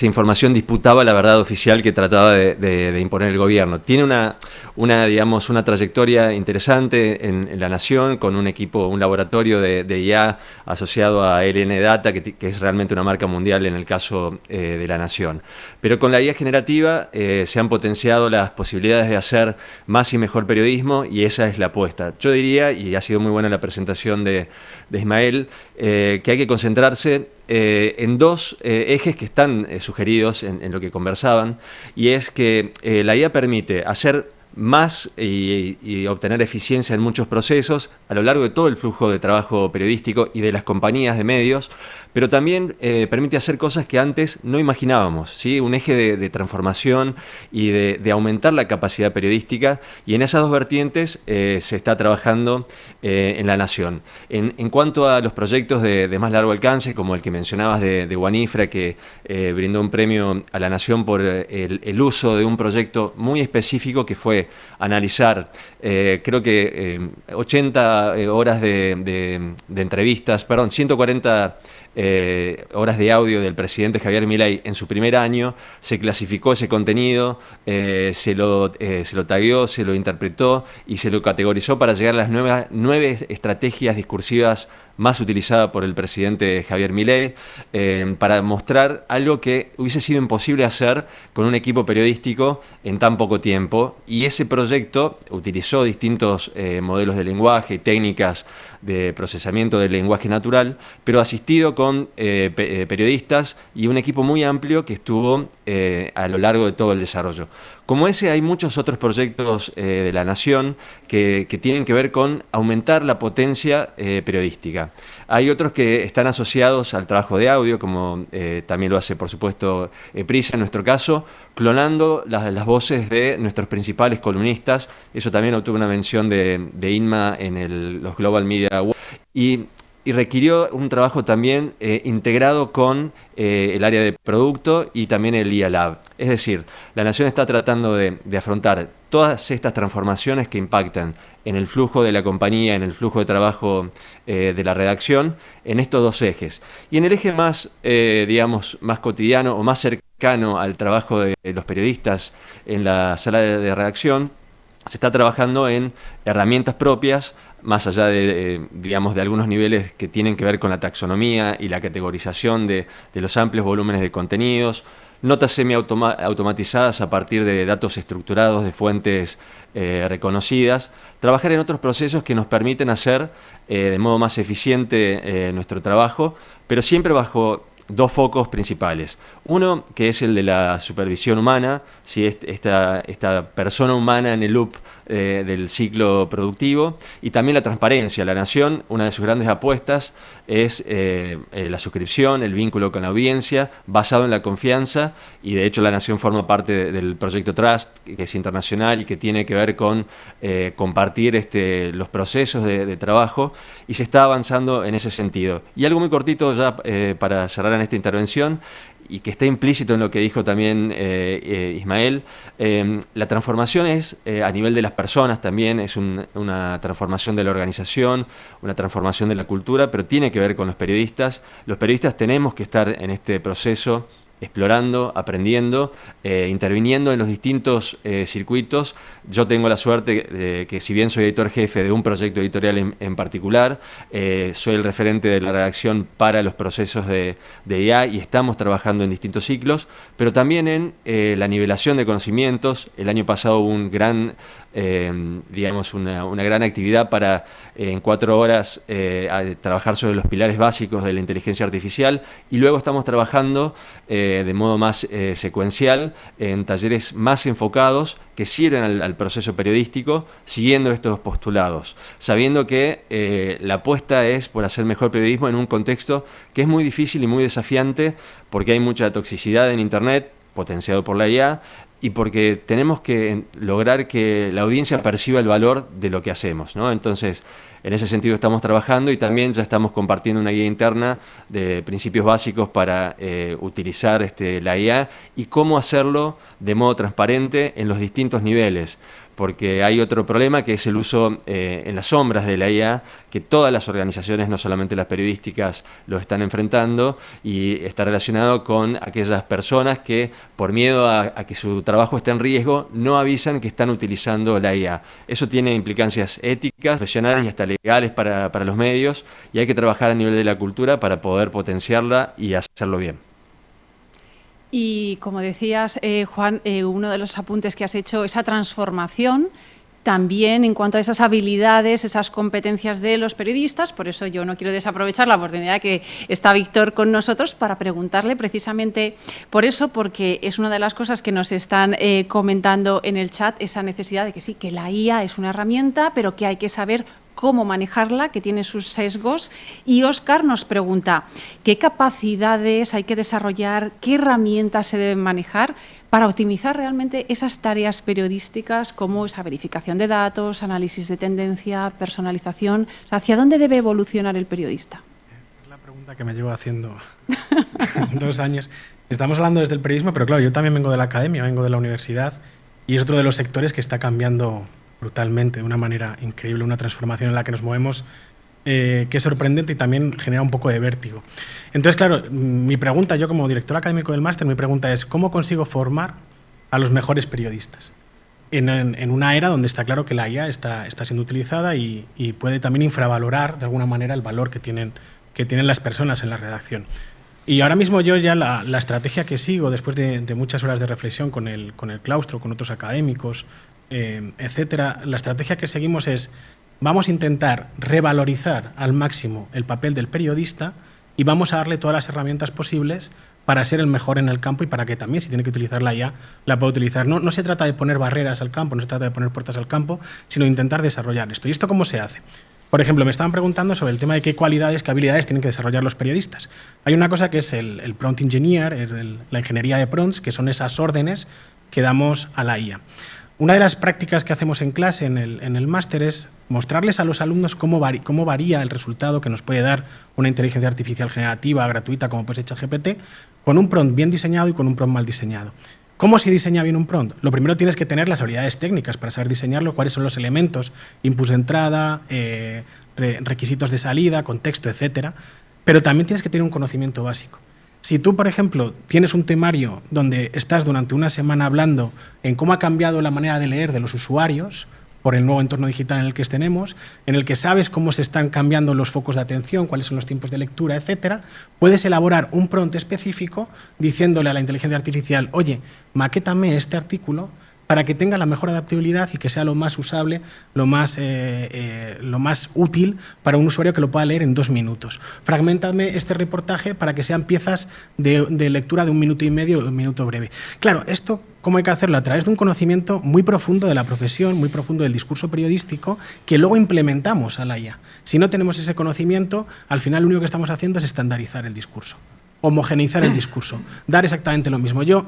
información disputaba la verdad oficial que trataba de imponer el gobierno. Tiene una trayectoria interesante en La Nación, con un equipo, un laboratorio de IA asociado a LN Data, que es realmente una marca mundial en el caso de La Nación. Pero con la IA generativa se han potenciado las posibilidades de hacer más y mejor periodismo y esa es la apuesta. Yo diría, y ha sido muy buena la presentación de Ismael, que hay que concentrarse en dos ejes que están sugeridos en lo que conversaban, y es que la IA permite hacer más y obtener eficiencia en muchos procesos a lo largo de todo el flujo de trabajo periodístico y de las compañías de medios, pero también permite hacer cosas que antes no imaginábamos, ¿sí? Un eje de transformación y de aumentar la capacidad periodística, y en esas dos vertientes se está trabajando en La Nación. En cuanto a los proyectos de más largo alcance, como el que mencionabas de Wanifra, que brindó un premio a La Nación por el uso de un proyecto muy específico que fue analizar, creo que 80 horas de entrevistas, 140 horas de audio del presidente Javier Milei en su primer año, se clasificó ese contenido, se lo tagueó, se lo interpretó y se lo categorizó para llegar a las 9 estrategias discursivas más utilizada por el presidente Javier Milei, para mostrar algo que hubiese sido imposible hacer con un equipo periodístico en tan poco tiempo. Y ese proyecto utilizó distintos modelos de lenguaje y técnicas de procesamiento del lenguaje natural, pero asistido con periodistas y un equipo muy amplio que estuvo a lo largo de todo el desarrollo. Como ese, hay muchos otros proyectos de la Nación que tienen que ver con aumentar la potencia periodística. Hay otros que están asociados al trabajo de audio, como también lo hace, por supuesto, Prisa en nuestro caso, clonando las voces de nuestros principales columnistas. Eso también obtuvo una mención de INMA en los Global Media Awards. Y requirió un trabajo también integrado con el área de producto y también el IA Lab. Es decir, la Nación está tratando de afrontar todas estas transformaciones que impactan en el flujo de la compañía, en el flujo de trabajo de la redacción, en estos dos ejes. Y en el eje más, digamos, más cotidiano o más cercano al trabajo de los periodistas en la sala de redacción, se está trabajando en herramientas propias, más allá digamos, de algunos niveles que tienen que ver con la taxonomía y la categorización de los amplios volúmenes de contenidos, notas semiautomatizadas a partir de datos estructurados de fuentes reconocidas, trabajar en otros procesos que nos permiten hacer de modo más eficiente nuestro trabajo, pero siempre bajo dos focos principales. Uno, que es el de la supervisión humana, si esta persona humana en el loop del ciclo productivo, y también la transparencia. La Nación, una de sus grandes apuestas es la suscripción, el vínculo con la audiencia, basado en la confianza, y de hecho la Nación forma parte del proyecto Trust, que es internacional y que tiene que ver con compartir los procesos de trabajo, y se está avanzando en ese sentido. Y algo muy cortito ya para cerrar en esta intervención, y que está implícito en lo que dijo también Ismael, la transformación es a nivel de las personas también, es una transformación de la organización, una transformación de la cultura, pero tiene que ver con los periodistas. Los periodistas tenemos que estar en este proceso, explorando, aprendiendo, interviniendo en los distintos circuitos. Yo tengo la suerte de que, si bien soy editor jefe de un proyecto editorial en particular, soy el referente de la redacción para los procesos de IA, y estamos trabajando en distintos ciclos, pero también en la nivelación de conocimientos. El año pasado hubo un gran, digamos, una gran actividad para en 4 horas trabajar sobre los pilares básicos de la inteligencia artificial, y luego estamos trabajando de modo más secuencial en talleres más enfocados que sirven al proceso periodístico, siguiendo estos postulados, sabiendo que la apuesta es por hacer mejor periodismo en un contexto que es muy difícil y muy desafiante, porque hay mucha toxicidad en Internet, potenciado por la IA, y porque tenemos que lograr que la audiencia perciba el valor de lo que hacemos, ¿no? Entonces, en ese sentido estamos trabajando, y también ya estamos compartiendo una guía interna de principios básicos para utilizar la IA y cómo hacerlo de modo transparente en los distintos niveles. Porque hay otro problema, que es el uso en las sombras de la IA, que todas las organizaciones, no solamente las periodísticas, lo están enfrentando, y está relacionado con aquellas personas que, por miedo a que su trabajo esté en riesgo, no avisan que están utilizando la IA. Eso tiene implicancias éticas, profesionales y hasta legales para los medios, y hay que trabajar a nivel de la cultura para poder potenciarla y hacerlo bien. Y como decías, Juan, uno de los apuntes que has hecho, esa transformación también en cuanto a esas habilidades, esas competencias de los periodistas. Por eso yo no quiero desaprovechar la oportunidad que está Víctor con nosotros para preguntarle precisamente por eso, porque es una de las cosas que nos están comentando en el chat, esa necesidad de que sí, que la IA es una herramienta, pero que hay que saber cómo manejarla, que tiene sus sesgos. Y Óscar nos pregunta, ¿qué capacidades hay que desarrollar, qué herramientas se deben manejar para optimizar realmente esas tareas periodísticas, como esa verificación de datos, análisis de tendencia, personalización? O sea, ¿hacia dónde debe evolucionar el periodista? Es la pregunta que me llevo haciendo 2 años. Estamos hablando desde el periodismo, pero claro, yo también vengo de la academia, vengo de la universidad, y es otro de los sectores que está cambiando brutalmente, de una manera increíble, una transformación en la que nos movemos que es sorprendente y también genera un poco de vértigo. Entonces, claro, mi pregunta, yo como director académico del máster, mi pregunta es ¿cómo consigo formar a los mejores periodistas? En una era donde está claro que la IA está siendo utilizada y puede también infravalorar de alguna manera el valor que tienen las personas en la redacción. Y ahora mismo yo ya la estrategia que sigo, después de muchas horas de reflexión con el claustro, con otros académicos, etcétera, la estrategia que seguimos es vamos a intentar revalorizar al máximo el papel del periodista y vamos a darle todas las herramientas posibles para ser el mejor en el campo y para que también, si tiene que utilizar la IA, la pueda utilizar. No se trata de poner barreras al campo, no se trata de poner puertas al campo, sino de intentar desarrollar esto. ¿Y esto cómo se hace? Por ejemplo, me estaban preguntando sobre el tema de qué cualidades, qué habilidades tienen que desarrollar los periodistas. Hay una cosa que es el prompt engineer, la ingeniería de prompts, que son esas órdenes que damos a la IA. Una de las prácticas que hacemos en clase, en el máster, es mostrarles a los alumnos cómo varía el resultado que nos puede dar una inteligencia artificial generativa gratuita como puede ser ChatGPT, con un prompt bien diseñado y con un prompt mal diseñado. ¿Cómo se diseña bien un prompt? Lo primero tienes que tener las habilidades técnicas para saber diseñarlo, cuáles son los elementos, inputs de entrada, requisitos de salida, contexto, etcétera. Pero también tienes que tener un conocimiento básico. Si tú, por ejemplo, tienes un temario donde estás durante una semana hablando en cómo ha cambiado la manera de leer de los usuarios por el nuevo entorno digital en el que tenemos, en el que sabes cómo se están cambiando los focos de atención, cuáles son los tiempos de lectura, etcétera, puedes elaborar un prompt específico diciéndole a la inteligencia artificial, oye, maquétame este artículo para que tenga la mejor adaptabilidad y que sea lo más usable, lo más útil para un usuario que lo pueda leer en 2 minutos. Fragmentadme este reportaje para que sean piezas de lectura de 1 minuto y medio o 1 minuto breve. Claro, esto, ¿cómo hay que hacerlo? A través de un conocimiento muy profundo de la profesión, muy profundo del discurso periodístico, que luego implementamos a la IA. Si no tenemos ese conocimiento, al final lo único que estamos haciendo es estandarizar el discurso, homogeneizar el discurso, dar exactamente lo mismo. Ya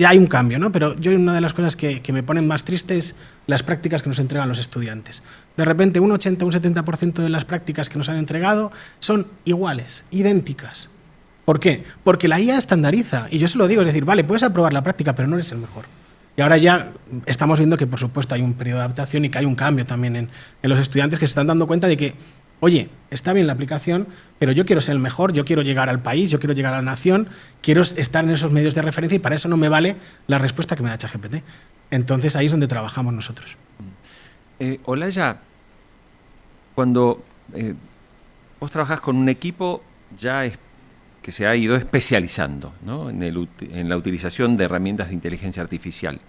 hay un cambio, ¿no? Pero yo una de las cosas que me ponen más triste es las prácticas que nos entregan los estudiantes. De repente un 80 o un 70% de las prácticas que nos han entregado son iguales, idénticas. ¿Por qué? Porque la IA estandariza, y yo se lo digo, es decir, vale, puedes aprobar la práctica, pero no eres el mejor. Y ahora ya estamos viendo que, por supuesto, hay un periodo de adaptación y que hay un cambio también en los estudiantes que se están dando cuenta de que oye, está bien la aplicación, pero yo quiero ser el mejor, yo quiero llegar al país, yo quiero llegar a la nación, quiero estar en esos medios de referencia y para eso no me vale la respuesta que me da ChatGPT. Entonces ahí es donde trabajamos nosotros. Olaya, cuando vos trabajás con un equipo ya que se ha ido especializando, ¿no? en la utilización de herramientas de inteligencia artificial,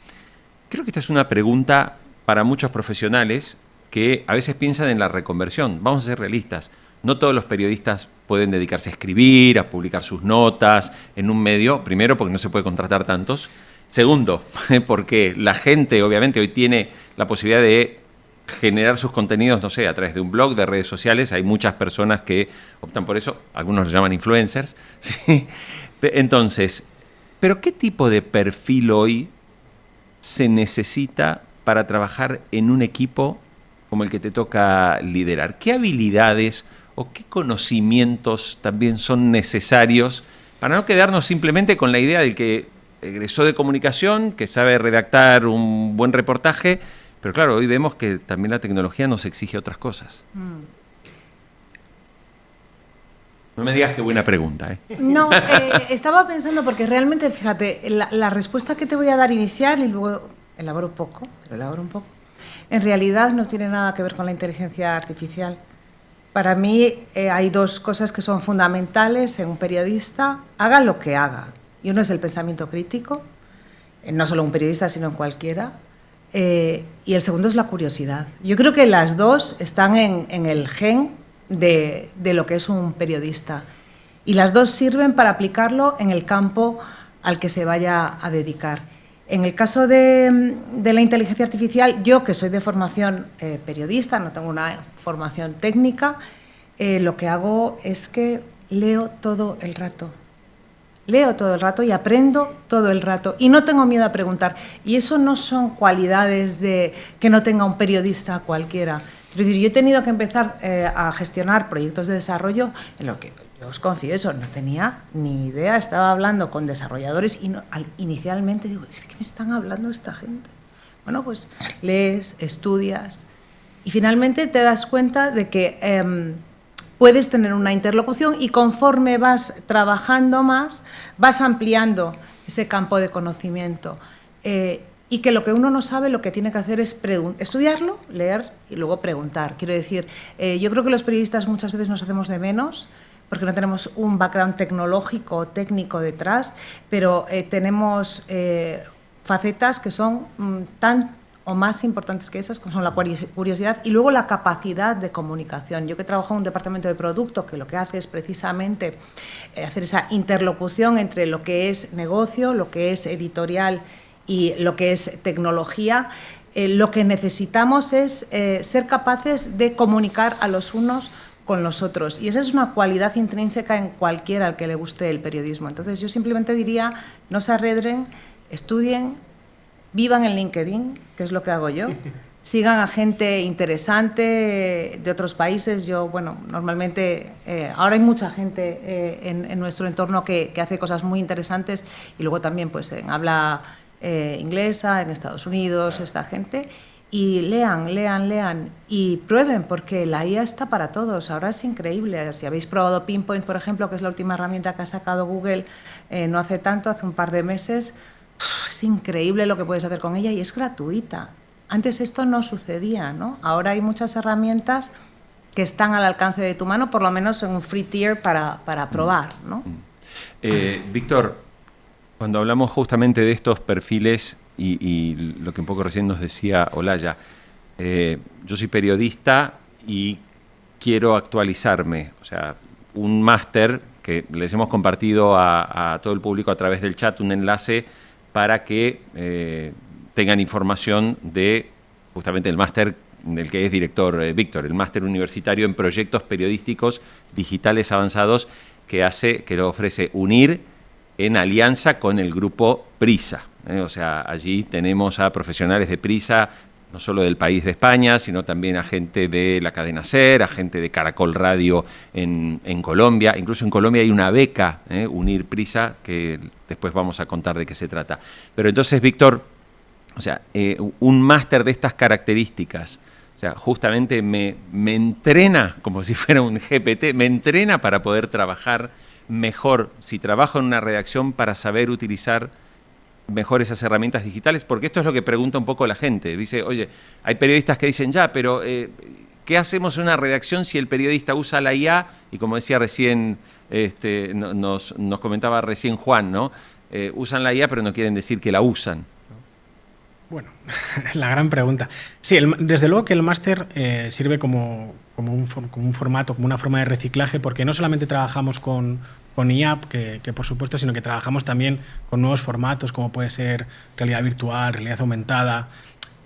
creo que esta es una pregunta para muchos profesionales que a veces piensan en la reconversión. Vamos a ser realistas. No todos los periodistas pueden dedicarse a escribir, a publicar sus notas en un medio. Primero, porque no se puede contratar tantos. Segundo, porque la gente obviamente hoy tiene la posibilidad de generar sus contenidos, no sé, a través de un blog, de redes sociales. Hay muchas personas que optan por eso. Algunos los llaman influencers. ¿Sí? Entonces, ¿pero qué tipo de perfil hoy se necesita para trabajar en un equipo como el que te toca liderar? ¿Qué habilidades o qué conocimientos también son necesarios para no quedarnos simplemente con la idea del que egresó de comunicación, que sabe redactar un buen reportaje, pero claro, hoy vemos que también la tecnología nos exige otras cosas? No me digas qué buena pregunta, ¿eh? No, estaba pensando porque realmente, fíjate, la respuesta que te voy a dar inicial y luego elaboro un poco, en realidad no tiene nada que ver con la inteligencia artificial. Para mí hay 2 cosas que son fundamentales en un periodista, haga lo que haga. Y uno es el pensamiento crítico, no solo un periodista, sino en cualquiera. Y el segundo es la curiosidad. Yo creo que las 2 están en el gen de lo que es un periodista. Y las 2 sirven para aplicarlo en el campo al que se vaya a dedicar. En el caso de la inteligencia artificial, yo que soy de formación periodista, no tengo una formación técnica, lo que hago es que leo todo el rato. Leo todo el rato y aprendo todo el rato y no tengo miedo a preguntar. Y eso no son cualidades que no tenga un periodista cualquiera. Es decir, yo he tenido que empezar a gestionar proyectos de desarrollo en lo que yo os confieso, no tenía ni idea. Estaba hablando con desarrolladores y inicialmente digo, ¿es que me están hablando esta gente? Bueno, pues lees, estudias y finalmente te das cuenta de que puedes tener una interlocución y conforme vas trabajando más, vas ampliando ese campo de conocimiento. Y que lo que uno no sabe, lo que tiene que hacer es estudiarlo, leer y luego preguntar. Quiero decir, yo creo que los periodistas muchas veces nos hacemos de menos porque no tenemos un background tecnológico o técnico detrás, pero tenemos facetas que son tan o más importantes que esas, como son la curiosidad y luego la capacidad de comunicación. Yo que trabajo en un departamento de producto que lo que hace es precisamente hacer esa interlocución entre lo que es negocio, lo que es editorial y lo que es tecnología, lo que necesitamos es ser capaces de comunicar a los unos con los otros. Y esa es una cualidad intrínseca en cualquiera al que le guste el periodismo. Entonces yo simplemente diría, no se arredren, estudien, vivan en LinkedIn, que es lo que hago yo, sigan a gente interesante de otros países. Yo, bueno, normalmente, ahora hay mucha gente en nuestro entorno que hace cosas muy interesantes y luego también pues en habla inglesa, en Estados Unidos, esta gente. Y lean y prueben, porque la IA está para todos. Ahora es increíble. Si habéis probado Pinpoint, por ejemplo, que es la última herramienta que ha sacado Google no hace tanto, hace un par de meses, es increíble lo que puedes hacer con ella y es gratuita. Antes esto no sucedía, ¿no? Ahora hay muchas herramientas que están al alcance de tu mano, por lo menos en un free tier para probar, ¿no? Víctor, cuando hablamos justamente de estos perfiles y lo que un poco recién nos decía Olaya, yo soy periodista y quiero actualizarme, o sea, un máster que les hemos compartido a todo el público a través del chat, un enlace para que tengan información de justamente el máster del que es director Víctor, el máster universitario en proyectos periodísticos digitales avanzados que lo ofrece UNIR en alianza con el grupo Prisa. O sea, allí tenemos a profesionales de Prisa, no solo del país de España, sino también a gente de la cadena SER, a gente de Caracol Radio en Colombia. Incluso en Colombia hay una beca, UNIR Prisa, que después vamos a contar de qué se trata. Pero entonces, Víctor, o sea, un máster de estas características, o sea, justamente me entrena, como si fuera un GPT, me entrena para poder trabajar mejor, si trabajo en una redacción, para saber utilizar mejor esas herramientas digitales, porque esto es lo que pregunta un poco la gente. Dice, oye, hay periodistas que dicen ya, pero ¿qué hacemos en una redacción si el periodista usa la IA? Y como decía recién, nos comentaba recién Juan, ¿no? Usan la IA, pero no quieren decir que la usan. Bueno, la gran pregunta. Sí, desde luego que el máster sirve como un formato, como una forma de reciclaje, porque no solamente trabajamos con IA, que por supuesto, sino que trabajamos también con nuevos formatos, como puede ser realidad virtual, realidad aumentada,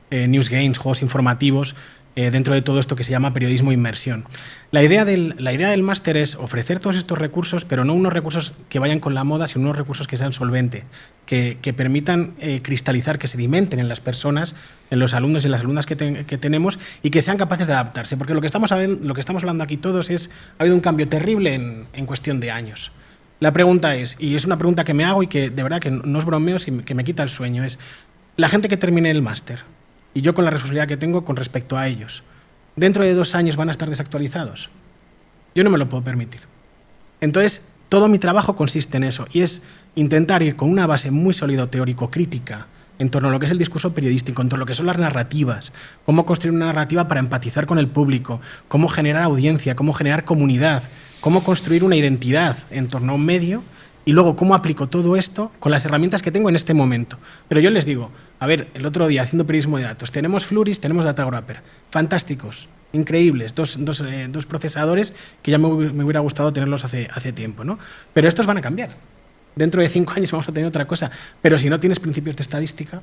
news games, juegos informativos, dentro de todo esto que se llama periodismo inmersión. La idea del máster es ofrecer todos estos recursos, pero no unos recursos que vayan con la moda, sino unos recursos que sean solventes, que permitan cristalizar, que sedimenten en las personas, en los alumnos y las alumnas que tenemos, y que sean capaces de adaptarse. Porque lo que estamos hablando aquí todos es, ha habido un cambio terrible en cuestión de años. La pregunta es, y es una pregunta que me hago y que de verdad que no es bromeo, que me quita el sueño, es la gente que termine el máster, y yo con la responsabilidad que tengo con respecto a ellos, ¿dentro de 2 años van a estar desactualizados? Yo no me lo puedo permitir. Entonces, todo mi trabajo consiste en eso, y es intentar ir con una base muy sólida teórico-crítica en torno a lo que es el discurso periodístico, en torno a lo que son las narrativas, cómo construir una narrativa para empatizar con el público, cómo generar audiencia, cómo generar comunidad, cómo construir una identidad en torno a un medio, y luego cómo aplico todo esto con las herramientas que tengo en este momento. Pero yo les digo, a ver, el otro día haciendo periodismo de datos, tenemos Fluris, tenemos Datawrapper, fantásticos, increíbles, dos procesadores que ya me hubiera gustado tenerlos hace tiempo, ¿no? Pero estos van a cambiar. Dentro de 5 años vamos a tener otra cosa. Pero si no tienes principios de estadística,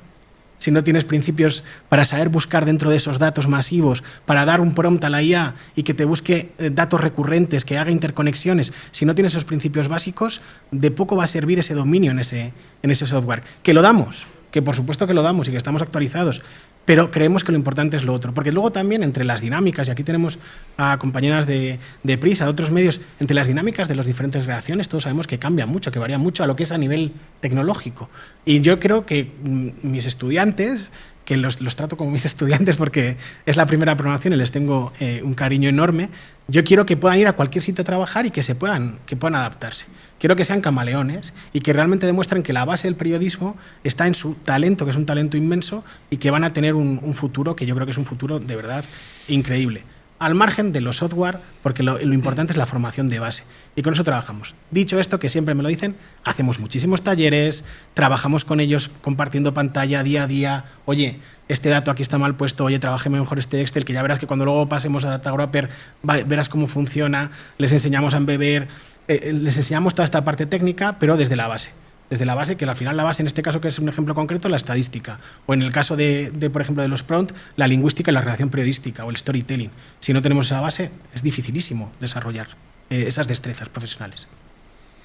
si no tienes principios para saber buscar dentro de esos datos masivos, para dar un prompt a la IA y que te busque datos recurrentes, que haga interconexiones, si no tienes esos principios básicos, de poco va a servir ese dominio en ese software. Que lo damos, que por supuesto que lo damos y que estamos actualizados, pero creemos que lo importante es lo otro. Porque luego también entre las dinámicas, y aquí tenemos a compañeras de Prisa, de otros medios, entre las dinámicas de las diferentes redacciones, todos sabemos que cambia mucho, que varía mucho a lo que es a nivel tecnológico. Y yo creo que mis estudiantes que los trato como mis estudiantes porque es la primera programación y les tengo un cariño enorme. Yo quiero que puedan ir a cualquier sitio a trabajar y que puedan adaptarse. Quiero que sean camaleones y que realmente demuestren que la base del periodismo está en su talento, que es un talento inmenso, y que van a tener un futuro que yo creo que es un futuro de verdad increíble. Al margen de los software, porque lo importante es la formación de base. Y con eso trabajamos. Dicho esto, que siempre me lo dicen, hacemos muchísimos talleres, trabajamos con ellos compartiendo pantalla día a día. Oye, este dato aquí está mal puesto, oye, trabajemos mejor este Excel, que ya verás que cuando luego pasemos a Datawrapper verás cómo funciona. Les enseñamos a embeber, les enseñamos toda esta parte técnica, pero desde la base. Desde la base, que al final la base, en este caso, que es un ejemplo concreto, la estadística. O en el caso por ejemplo, de los prompt, la lingüística y la redacción periodística o el storytelling. Si no tenemos esa base, es dificilísimo desarrollar esas destrezas profesionales.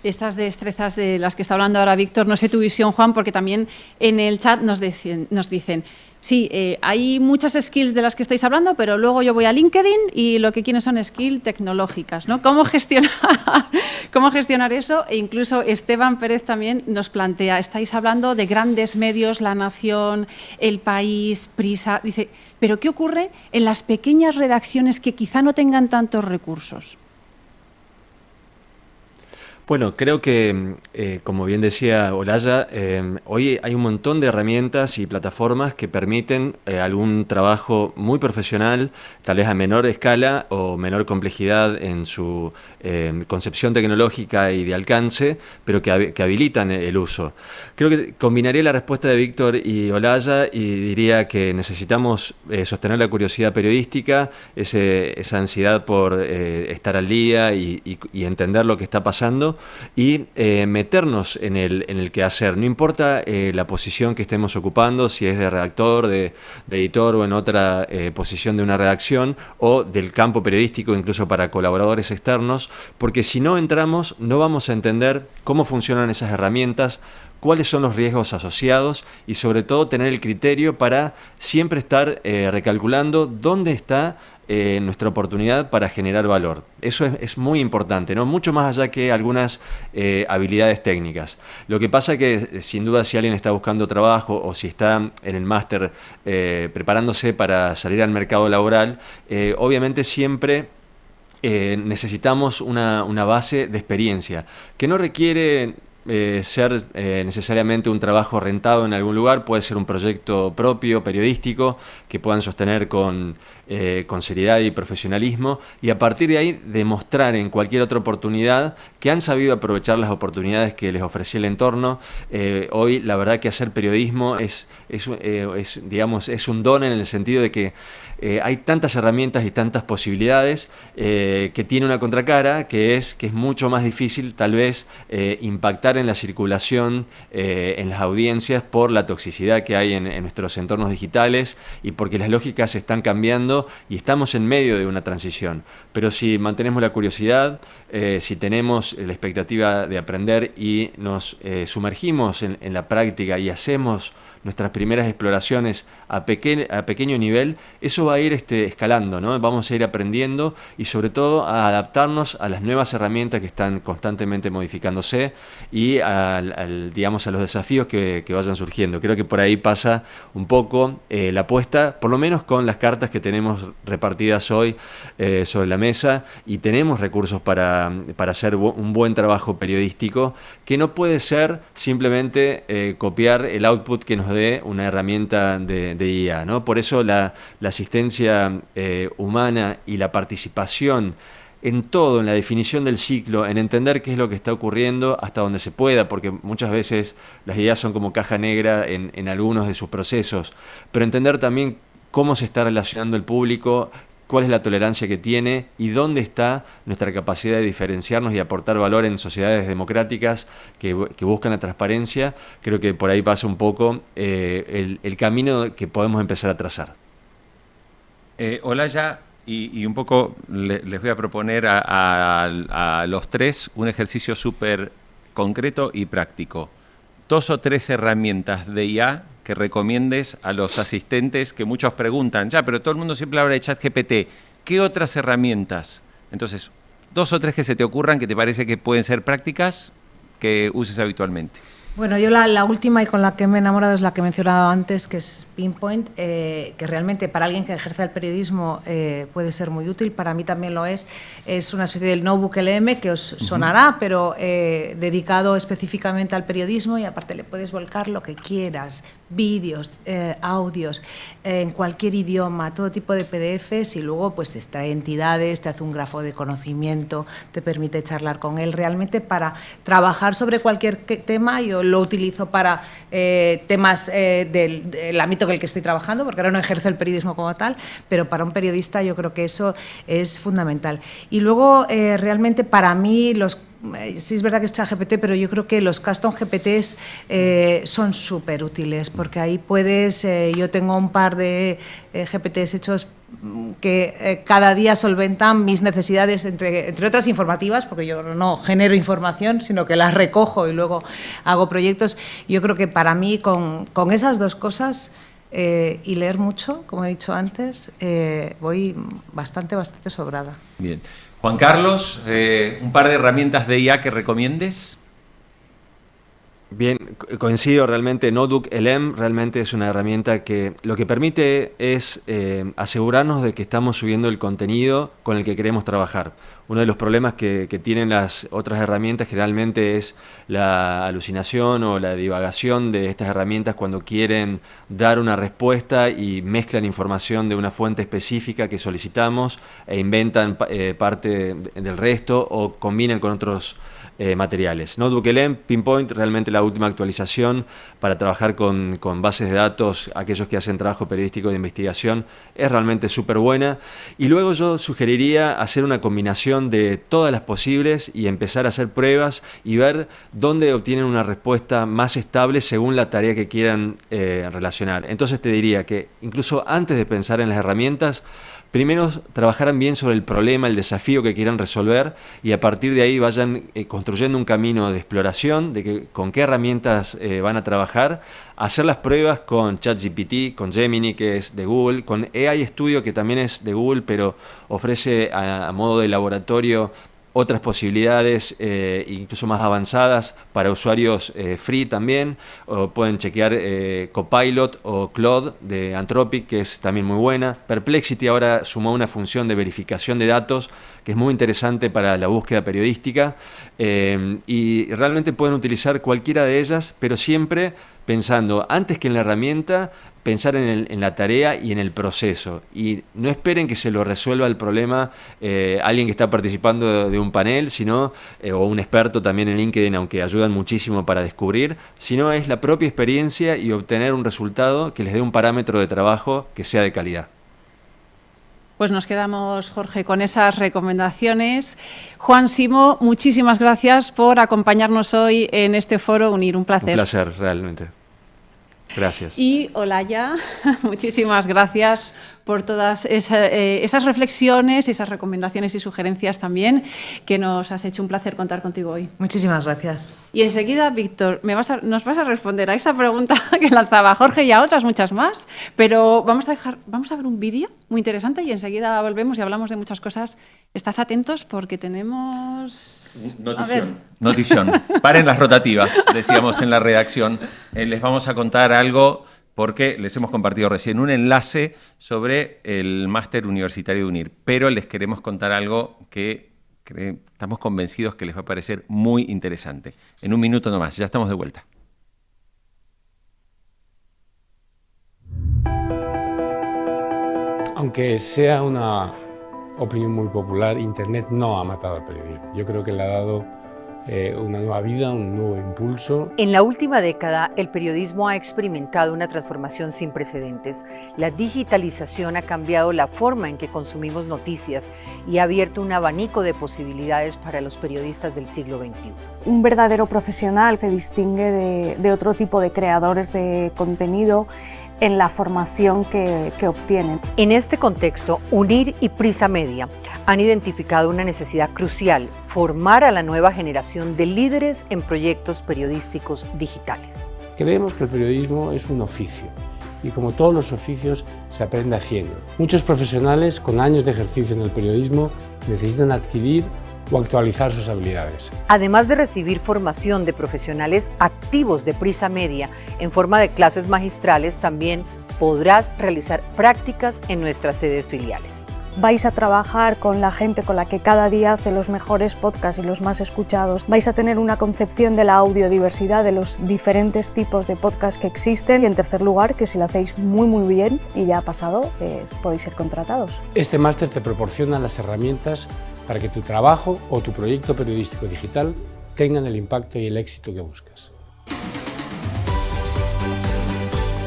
Estas destrezas de las que está hablando ahora Víctor, no sé tu visión, Juan, porque también en el chat nos dicen sí, hay muchas skills de las que estáis hablando, pero luego yo voy a LinkedIn y lo que quieren son skills tecnológicas, ¿no? ¿Cómo gestionar eso? E incluso Esteban Pérez también nos plantea, estáis hablando de grandes medios, La Nación, El País, Prisa, dice, pero ¿qué ocurre en las pequeñas redacciones que quizá no tengan tantos recursos? Bueno, creo que, como bien decía Olaya, hoy hay un montón de herramientas y plataformas que permiten algún trabajo muy profesional, tal vez a menor escala o menor complejidad en su concepción tecnológica y de alcance, pero que habilitan el uso. Creo que combinaría la respuesta de Víctor y Olaya y diría que necesitamos sostener la curiosidad periodística, esa ansiedad por estar al día y entender lo que está pasando, y meternos en el quehacer. No importa la posición que estemos ocupando, si es de redactor, de editor o en otra posición de una redacción o del campo periodístico, incluso para colaboradores externos, porque si no entramos no vamos a entender cómo funcionan esas herramientas, cuáles son los riesgos asociados y sobre todo tener el criterio para siempre estar recalculando dónde está nuestra oportunidad para generar valor. Eso es muy importante, ¿no? Mucho más allá que algunas habilidades técnicas. Lo que pasa es que, sin duda, si alguien está buscando trabajo o si está en el máster preparándose para salir al mercado laboral, obviamente siempre necesitamos una base de experiencia que no requiere ser necesariamente un trabajo rentado en algún lugar, puede ser un proyecto propio, periodístico, que puedan sostener con seriedad y profesionalismo, y a partir de ahí demostrar en cualquier otra oportunidad que han sabido aprovechar las oportunidades que les ofrecía el entorno. Hoy la verdad que hacer periodismo es un don en el sentido de que hay tantas herramientas y tantas posibilidades que tiene una contracara que es mucho más difícil tal vez impactar en la circulación en las audiencias por la toxicidad que hay en nuestros entornos digitales y porque las lógicas están cambiando y estamos en medio de una transición. Pero si mantenemos la curiosidad, si tenemos la expectativa de aprender y nos sumergimos en la práctica y hacemos nuestras primeras exploraciones a pequeño nivel, eso va a ir escalando, ¿no? Vamos a ir aprendiendo y sobre todo a adaptarnos a las nuevas herramientas que están constantemente modificándose y a los desafíos que vayan surgiendo. Creo que por ahí pasa un poco la apuesta, por lo menos con las cartas que tenemos repartidas hoy sobre la mesa, y tenemos recursos para hacer un buen trabajo periodístico que no puede ser simplemente copiar el output que nos dé una herramienta de IA, ¿no? Por eso la asistencia humana y la participación en todo, en la definición del ciclo, en entender qué es lo que está ocurriendo hasta donde se pueda, porque muchas veces las ideas son como caja negra en algunos de sus procesos, pero entender también cómo se está relacionando el público, cuál es la tolerancia que tiene y dónde está nuestra capacidad de diferenciarnos y aportar valor en sociedades democráticas que buscan la transparencia. Creo que por ahí pasa un poco el camino que podemos empezar a trazar. Olaya, y un poco les voy a proponer a los tres un ejercicio súper concreto y práctico. 2 o 3 herramientas de IA que recomiendes a los asistentes, que muchos preguntan, ya, pero todo el mundo siempre habla de ChatGPT, ¿qué otras herramientas? Entonces, 2 o 3 que se te ocurran que te parece que pueden ser prácticas que uses habitualmente. Bueno, yo la última y con la que me he enamorado es la que he mencionado antes, que es Pinpoint, que realmente para alguien que ejerza el periodismo puede ser muy útil, para mí también lo es. Es una especie del notebook LM que os sonará, pero dedicado específicamente al periodismo, y aparte le puedes volcar lo que quieras, vídeos, audios, en cualquier idioma, todo tipo de PDFs, y luego pues te extrae entidades, te hace un grafo de conocimiento, te permite charlar con él. Realmente para trabajar sobre cualquier tema, yo lo utilizo para temas del ámbito en el que estoy trabajando, porque ahora no ejerzo el periodismo como tal, pero para un periodista yo creo que eso es fundamental. Y luego realmente para mí sí es verdad que es ChatGPT, pero yo creo que los custom GPTs son súper útiles, porque ahí puedes, yo tengo un par de GPTs hechos que cada día solventan mis necesidades, entre otras informativas, porque yo no genero información, sino que las recojo y luego hago proyectos. Yo creo que para mí con esas dos cosas y leer mucho, como he dicho antes, voy bastante sobrada. Bien. Juan Carlos, un par de herramientas de IA que recomiendes. Bien, coincido realmente. Notebook LM realmente es una herramienta que lo que permite es asegurarnos de que estamos subiendo el contenido con el que queremos trabajar. Uno de los problemas que tienen las otras herramientas generalmente es la alucinación o la divagación de estas herramientas cuando quieren dar una respuesta y mezclan información de una fuente específica que solicitamos e inventan parte del resto o combinan con otros materiales. Notebook LM, Pinpoint, realmente la última actualización para trabajar con bases de datos, aquellos que hacen trabajo periodístico de investigación, es realmente súper buena. Y luego yo sugeriría hacer una combinación de todas las posibles y empezar a hacer pruebas y ver dónde obtienen una respuesta más estable según la tarea que quieran relacionar. Entonces te diría que incluso antes de pensar en las herramientas, primero trabajaran bien sobre el problema, el desafío que quieran resolver, y a partir de ahí vayan construyendo un camino de exploración de con qué herramientas van a trabajar, hacer las pruebas con ChatGPT, con Gemini, que es de Google, con AI Studio, que también es de Google, pero ofrece a modo de laboratorio otras posibilidades incluso más avanzadas para usuarios free también, o pueden chequear Copilot o Claude de Anthropic, que es también muy buena. Perplexity ahora sumó una función de verificación de datos que es muy interesante para la búsqueda periodística, y realmente pueden utilizar cualquiera de ellas, pero siempre pensando, antes que en la herramienta, pensar en la tarea y en el proceso, y no esperen que se lo resuelva el problema alguien que está participando de un panel, sino o un experto también en LinkedIn, aunque ayudan muchísimo para descubrir, sino es la propia experiencia y obtener un resultado que les dé un parámetro de trabajo que sea de calidad. Pues nos quedamos, Jorge, con esas recomendaciones. Juan Simo, muchísimas gracias por acompañarnos hoy en este foro UNIR. Un placer. Un placer, realmente. Gracias. Y Olaya, muchísimas gracias por todas esas reflexiones, esas recomendaciones y sugerencias también que nos has hecho. Un placer contar contigo hoy. Muchísimas gracias. Y enseguida, Víctor, nos vas a responder a esa pregunta que lanzaba Jorge y a otras muchas más, pero vamos a ver un vídeo muy interesante y enseguida volvemos y hablamos de muchas cosas. Estad atentos porque tenemos... Notición. Paren las rotativas, decíamos en la redacción. Les vamos a contar algo porque les hemos compartido recién un enlace sobre el máster universitario de UNIR, pero les queremos contar algo que estamos convencidos que les va a parecer muy interesante. En un minuto nomás, ya estamos de vuelta. Aunque sea una opinión muy popular, Internet no ha matado al periodismo. Yo creo que le ha dado una nueva vida, un nuevo impulso. En la última década, el periodismo ha experimentado una transformación sin precedentes. La digitalización ha cambiado la forma en que consumimos noticias y ha abierto un abanico de posibilidades para los periodistas del siglo XXI. Un verdadero profesional se distingue de otro tipo de creadores de contenido en la formación que obtienen. En este contexto, UNIR y Prisa Media han identificado una necesidad crucial: formar a la nueva generación de líderes en proyectos periodísticos digitales. Creemos que el periodismo es un oficio y, como todos los oficios, se aprende haciendo. Muchos profesionales con años de ejercicio en el periodismo necesitan adquirir o actualizar sus habilidades. Además de recibir formación de profesionales activos de Prisa Media en forma de clases magistrales, también podrás realizar prácticas en nuestras sedes filiales. Vais a trabajar con la gente con la que cada día hace los mejores podcasts y los más escuchados. Vais a tener una concepción de la audiodiversidad, de los diferentes tipos de podcasts que existen. Y en tercer lugar, que si lo hacéis muy bien y ya ha pasado, podéis ser contratados. Este máster te proporciona las herramientas para que tu trabajo o tu proyecto periodístico digital tengan el impacto y el éxito que buscas.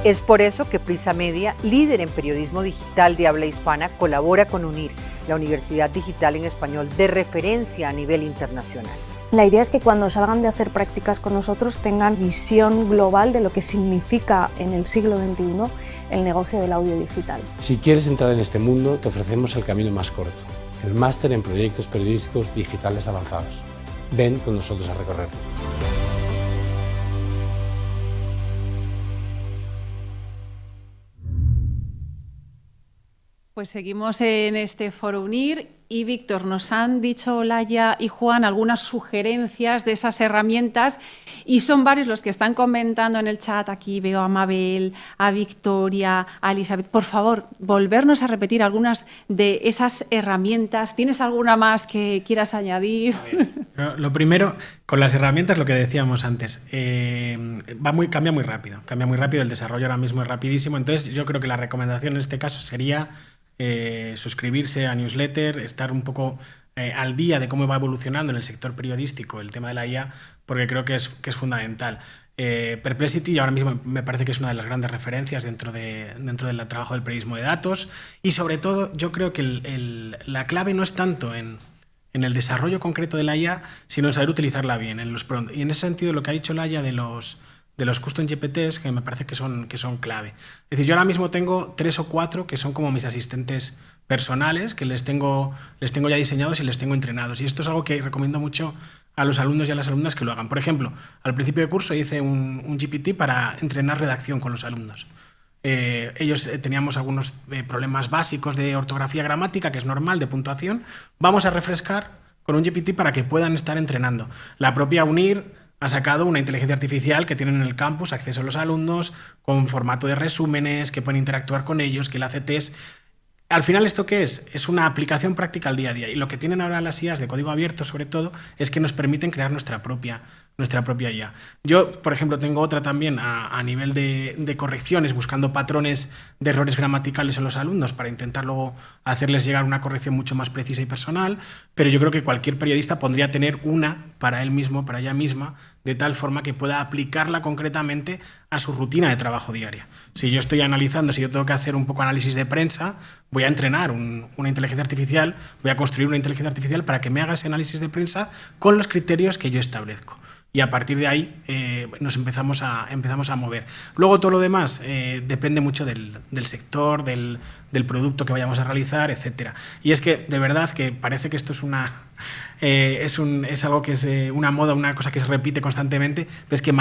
Es por eso que Prisa Media, líder en periodismo digital de habla hispana, colabora con UNIR, la Universidad Digital en Español de referencia a nivel internacional. La idea es que cuando salgan de hacer prácticas con nosotros tengan visión global de lo que significa en el siglo XXI el negocio del audio digital. Si quieres entrar en este mundo, te ofrecemos el camino más corto, el máster en proyectos periodísticos digitales avanzados. Ven con nosotros a recorrerlo. Pues seguimos en este Foro Unir y Víctor, nos han dicho Olaya y Juan algunas sugerencias de esas herramientas y son varios los que están comentando en el chat. Aquí veo a Mabel, a Victoria, a Elizabeth. Por favor, volvernos a repetir algunas de esas herramientas. ¿Tienes alguna más que quieras añadir? Lo primero, con las herramientas, lo que decíamos antes, cambia muy rápido, el desarrollo ahora mismo es rapidísimo, entonces yo creo que la recomendación en este caso sería suscribirse a newsletter, estar un poco al día de cómo va evolucionando en el sector periodístico el tema de la IA, porque creo que es fundamental. Perplexity ahora mismo me parece que es una de las grandes referencias dentro del trabajo del periodismo de datos y sobre todo yo creo que la clave no es tanto en el desarrollo concreto de la IA, sino en saber utilizarla bien. Y en ese sentido lo que ha dicho Laia de los custom GPTs, que me parece que son clave. Es decir, yo ahora mismo tengo 3 o 4 que son como mis asistentes personales, que les tengo ya diseñados y les tengo entrenados. Y esto es algo que recomiendo mucho a los alumnos y a las alumnas que lo hagan. Por ejemplo, al principio de curso hice un GPT para entrenar redacción con los alumnos. Ellos teníamos algunos problemas básicos de ortografía, gramática, que es normal, de puntuación. Vamos a refrescar con un GPT para que puedan estar entrenando. La propia UNIR ha sacado una inteligencia artificial que tienen en el campus, acceso a los alumnos, con formato de resúmenes, que pueden interactuar con ellos, que le hace test. Al final, ¿esto qué es? Es una aplicación práctica al día a día. Y lo que tienen ahora las IAs de código abierto, sobre todo, es que nos permiten crear nuestra propia IA. Yo, por ejemplo, tengo otra también a nivel de correcciones, buscando patrones de errores gramaticales en los alumnos para intentar luego hacerles llegar una corrección mucho más precisa y personal, pero yo creo que cualquier periodista podría tener una para él mismo, para ella misma, de tal forma que pueda aplicarla concretamente a su rutina de trabajo diaria. Si yo estoy analizando, si yo tengo que hacer un poco análisis de prensa, voy a entrenar una inteligencia artificial, voy a construir una inteligencia artificial para que me haga ese análisis de prensa con los criterios que yo establezco. Y a partir de ahí nos empezamos a mover. Luego todo lo demás depende mucho del sector, del producto que vayamos a realizar, etc. Y es que de verdad que parece que esto es algo que es una moda, una cosa que se repite constantemente, pero es que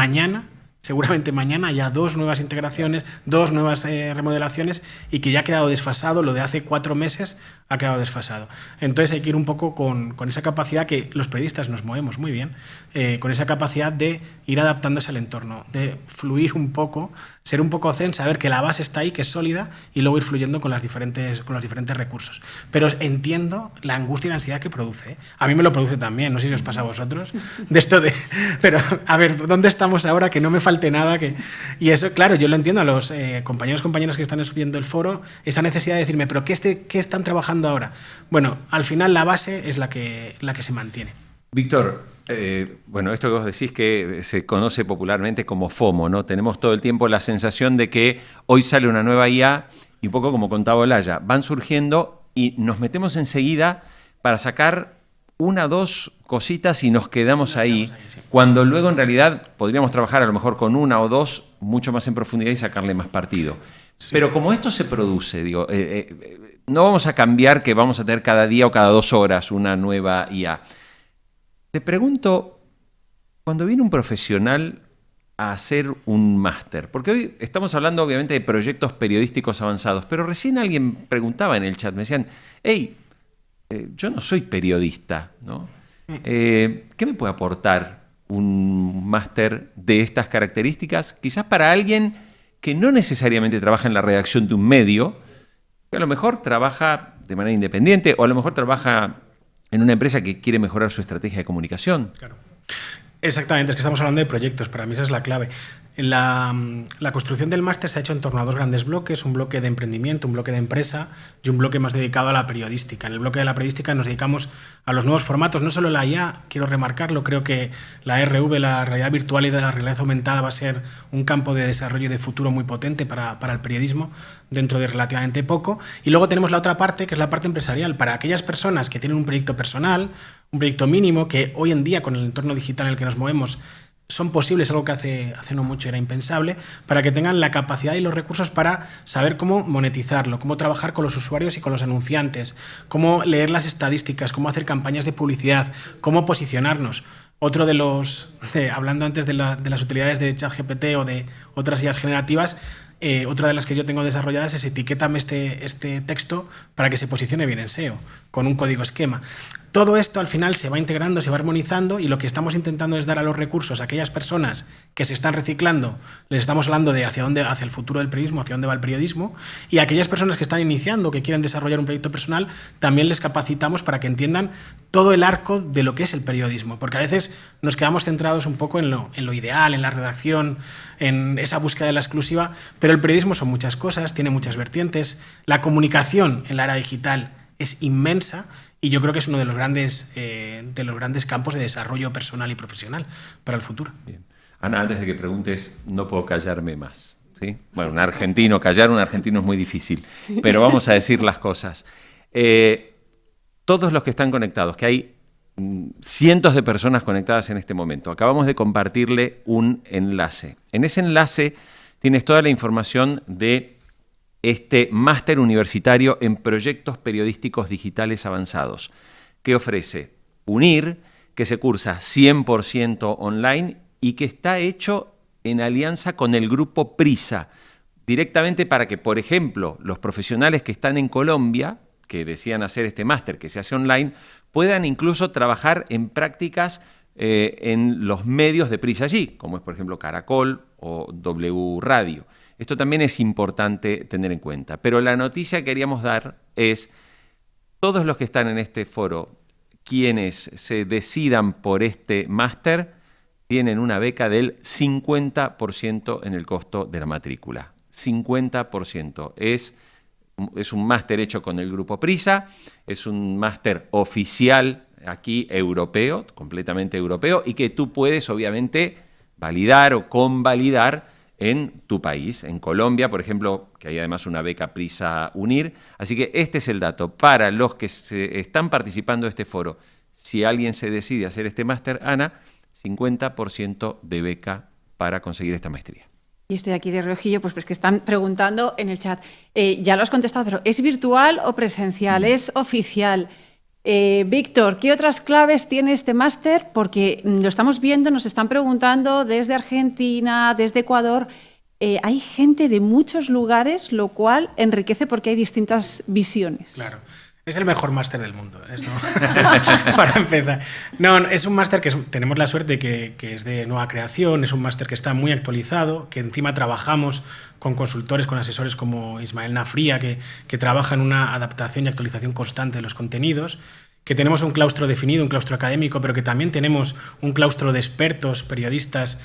seguramente mañana haya 2 nuevas integraciones, 2 nuevas remodelaciones y que ya ha quedado desfasado, lo de hace 4 meses ha quedado desfasado. Entonces hay que ir un poco con esa capacidad que los periodistas nos movemos muy bien, con esa capacidad de ir adaptándose al entorno, de fluir un poco, ser un poco zen, saber que la base está ahí, que es sólida y luego ir fluyendo con los diferentes recursos. Pero entiendo la angustia y la ansiedad que produce. A mí me lo produce también, no sé si os pasa a vosotros, pero a ver, ¿dónde estamos ahora? Que no me falte nada. Y eso, claro, yo lo entiendo a los compañeras que están escribiendo el foro, esa necesidad de decirme, ¿pero qué están trabajando ahora? Bueno, al final la base es la que se mantiene. Víctor, bueno, esto que vos decís que se conoce popularmente como FOMO, ¿no? Tenemos todo el tiempo la sensación de que hoy sale una nueva IA y un poco como contaba Olaya, van surgiendo y nos metemos enseguida para sacar 1 o 2 cositas y nos quedamos ahí, sí. Cuando luego en realidad podríamos trabajar a lo mejor con 1 o 2 mucho más en profundidad y sacarle más partido. Sí. Pero como esto se produce, digo, no vamos a cambiar que vamos a tener cada día o cada 2 horas una nueva IA. Te pregunto, cuando viene un profesional a hacer un máster, porque hoy estamos hablando obviamente de proyectos periodísticos avanzados, pero recién alguien preguntaba en el chat, me decían, hey, yo no soy periodista, ¿no? ¿Qué me puede aportar un máster de estas características? Quizás para alguien que no necesariamente trabaja en la redacción de un medio, que a lo mejor trabaja de manera independiente o a lo mejor trabaja en una empresa que quiere mejorar su estrategia de comunicación. Claro. Exactamente, es que estamos hablando de proyectos, para mí esa es la clave. La construcción del máster se ha hecho en torno a dos grandes bloques, un bloque de emprendimiento, un bloque de empresa y un bloque más dedicado a la periodística. En el bloque de la periodística nos dedicamos a los nuevos formatos, no solo la IA, quiero remarcarlo, creo que la RV, la realidad virtual y de la realidad aumentada va a ser un campo de desarrollo y de futuro muy potente para el periodismo dentro de relativamente poco. Y luego tenemos la otra parte, que es la parte empresarial, para aquellas personas que tienen un proyecto personal, un proyecto mínimo, que hoy en día con el entorno digital en el que nos movemos son posibles, algo que hace no mucho era impensable, para que tengan la capacidad y los recursos para saber cómo monetizarlo, cómo trabajar con los usuarios y con los anunciantes, cómo leer las estadísticas, cómo hacer campañas de publicidad, cómo posicionarnos. Otro de los, hablando antes de las utilidades de ChatGPT o de otras IAs generativas, otra de las que yo tengo desarrolladas es etiquétame este texto para que se posicione bien en SEO, con un código esquema. Todo esto al final se va integrando, se va armonizando y lo que estamos intentando es dar a los recursos a aquellas personas que se están reciclando, les estamos hablando de hacia el futuro del periodismo, hacia dónde va el periodismo, y a aquellas personas que están iniciando, que quieren desarrollar un proyecto personal, también les capacitamos para que entiendan todo el arco de lo que es el periodismo, porque a veces nos quedamos centrados un poco en lo ideal, en la redacción, en esa búsqueda de la exclusiva, pero el periodismo son muchas cosas, tiene muchas vertientes, la comunicación en la era digital es inmensa y yo creo que es uno de los grandes campos de desarrollo personal y profesional para el futuro. Bien. Ana, antes de que preguntes, no puedo callarme más, ¿sí? Bueno, un argentino es muy difícil, pero vamos a decir las cosas. Todos los que están conectados, que hay cientos de personas conectadas en este momento, acabamos de compartirle un enlace. En ese enlace tienes toda la información de este máster universitario en proyectos periodísticos digitales avanzados, que ofrece UNIR, que se cursa 100% online y que está hecho en alianza con el grupo Prisa, directamente para que, por ejemplo, los profesionales que están en Colombia, que desean hacer este máster que se hace online, puedan incluso trabajar en prácticas en los medios de Prisa allí, como es, por ejemplo, Caracol o W Radio. Esto también es importante tener en cuenta. Pero la noticia que queríamos dar es, todos los que están en este foro, quienes se decidan por este máster, tienen una beca del 50% en el costo de la matrícula. 50%. Es un máster hecho con el grupo Prisa, es un máster oficial aquí europeo, completamente europeo, y que tú puedes obviamente validar o convalidar en tu país, en Colombia, por ejemplo, que hay además una beca Prisa UNIR. Así que este es el dato para los que se están participando de este foro. Si alguien se decide hacer este máster, Ana, 50% de beca para conseguir esta maestría. Y estoy aquí de reojillo, pues que están preguntando en el chat. Ya lo has contestado, pero ¿es virtual o presencial? ¿Es oficial? Víctor, ¿qué otras claves tiene este máster? Porque lo estamos viendo, nos están preguntando desde Argentina, desde Ecuador. Hay gente de muchos lugares, lo cual enriquece porque hay distintas visiones. Claro. Es el mejor máster del mundo, esto, para empezar. No, es un máster que tenemos la suerte que es de nueva creación, es un máster que está muy actualizado, que encima trabajamos con consultores, con asesores como Ismael Nafría, que trabaja en una adaptación y actualización constante de los contenidos, que tenemos un claustro definido, un claustro académico, pero que también tenemos un claustro de expertos, periodistas,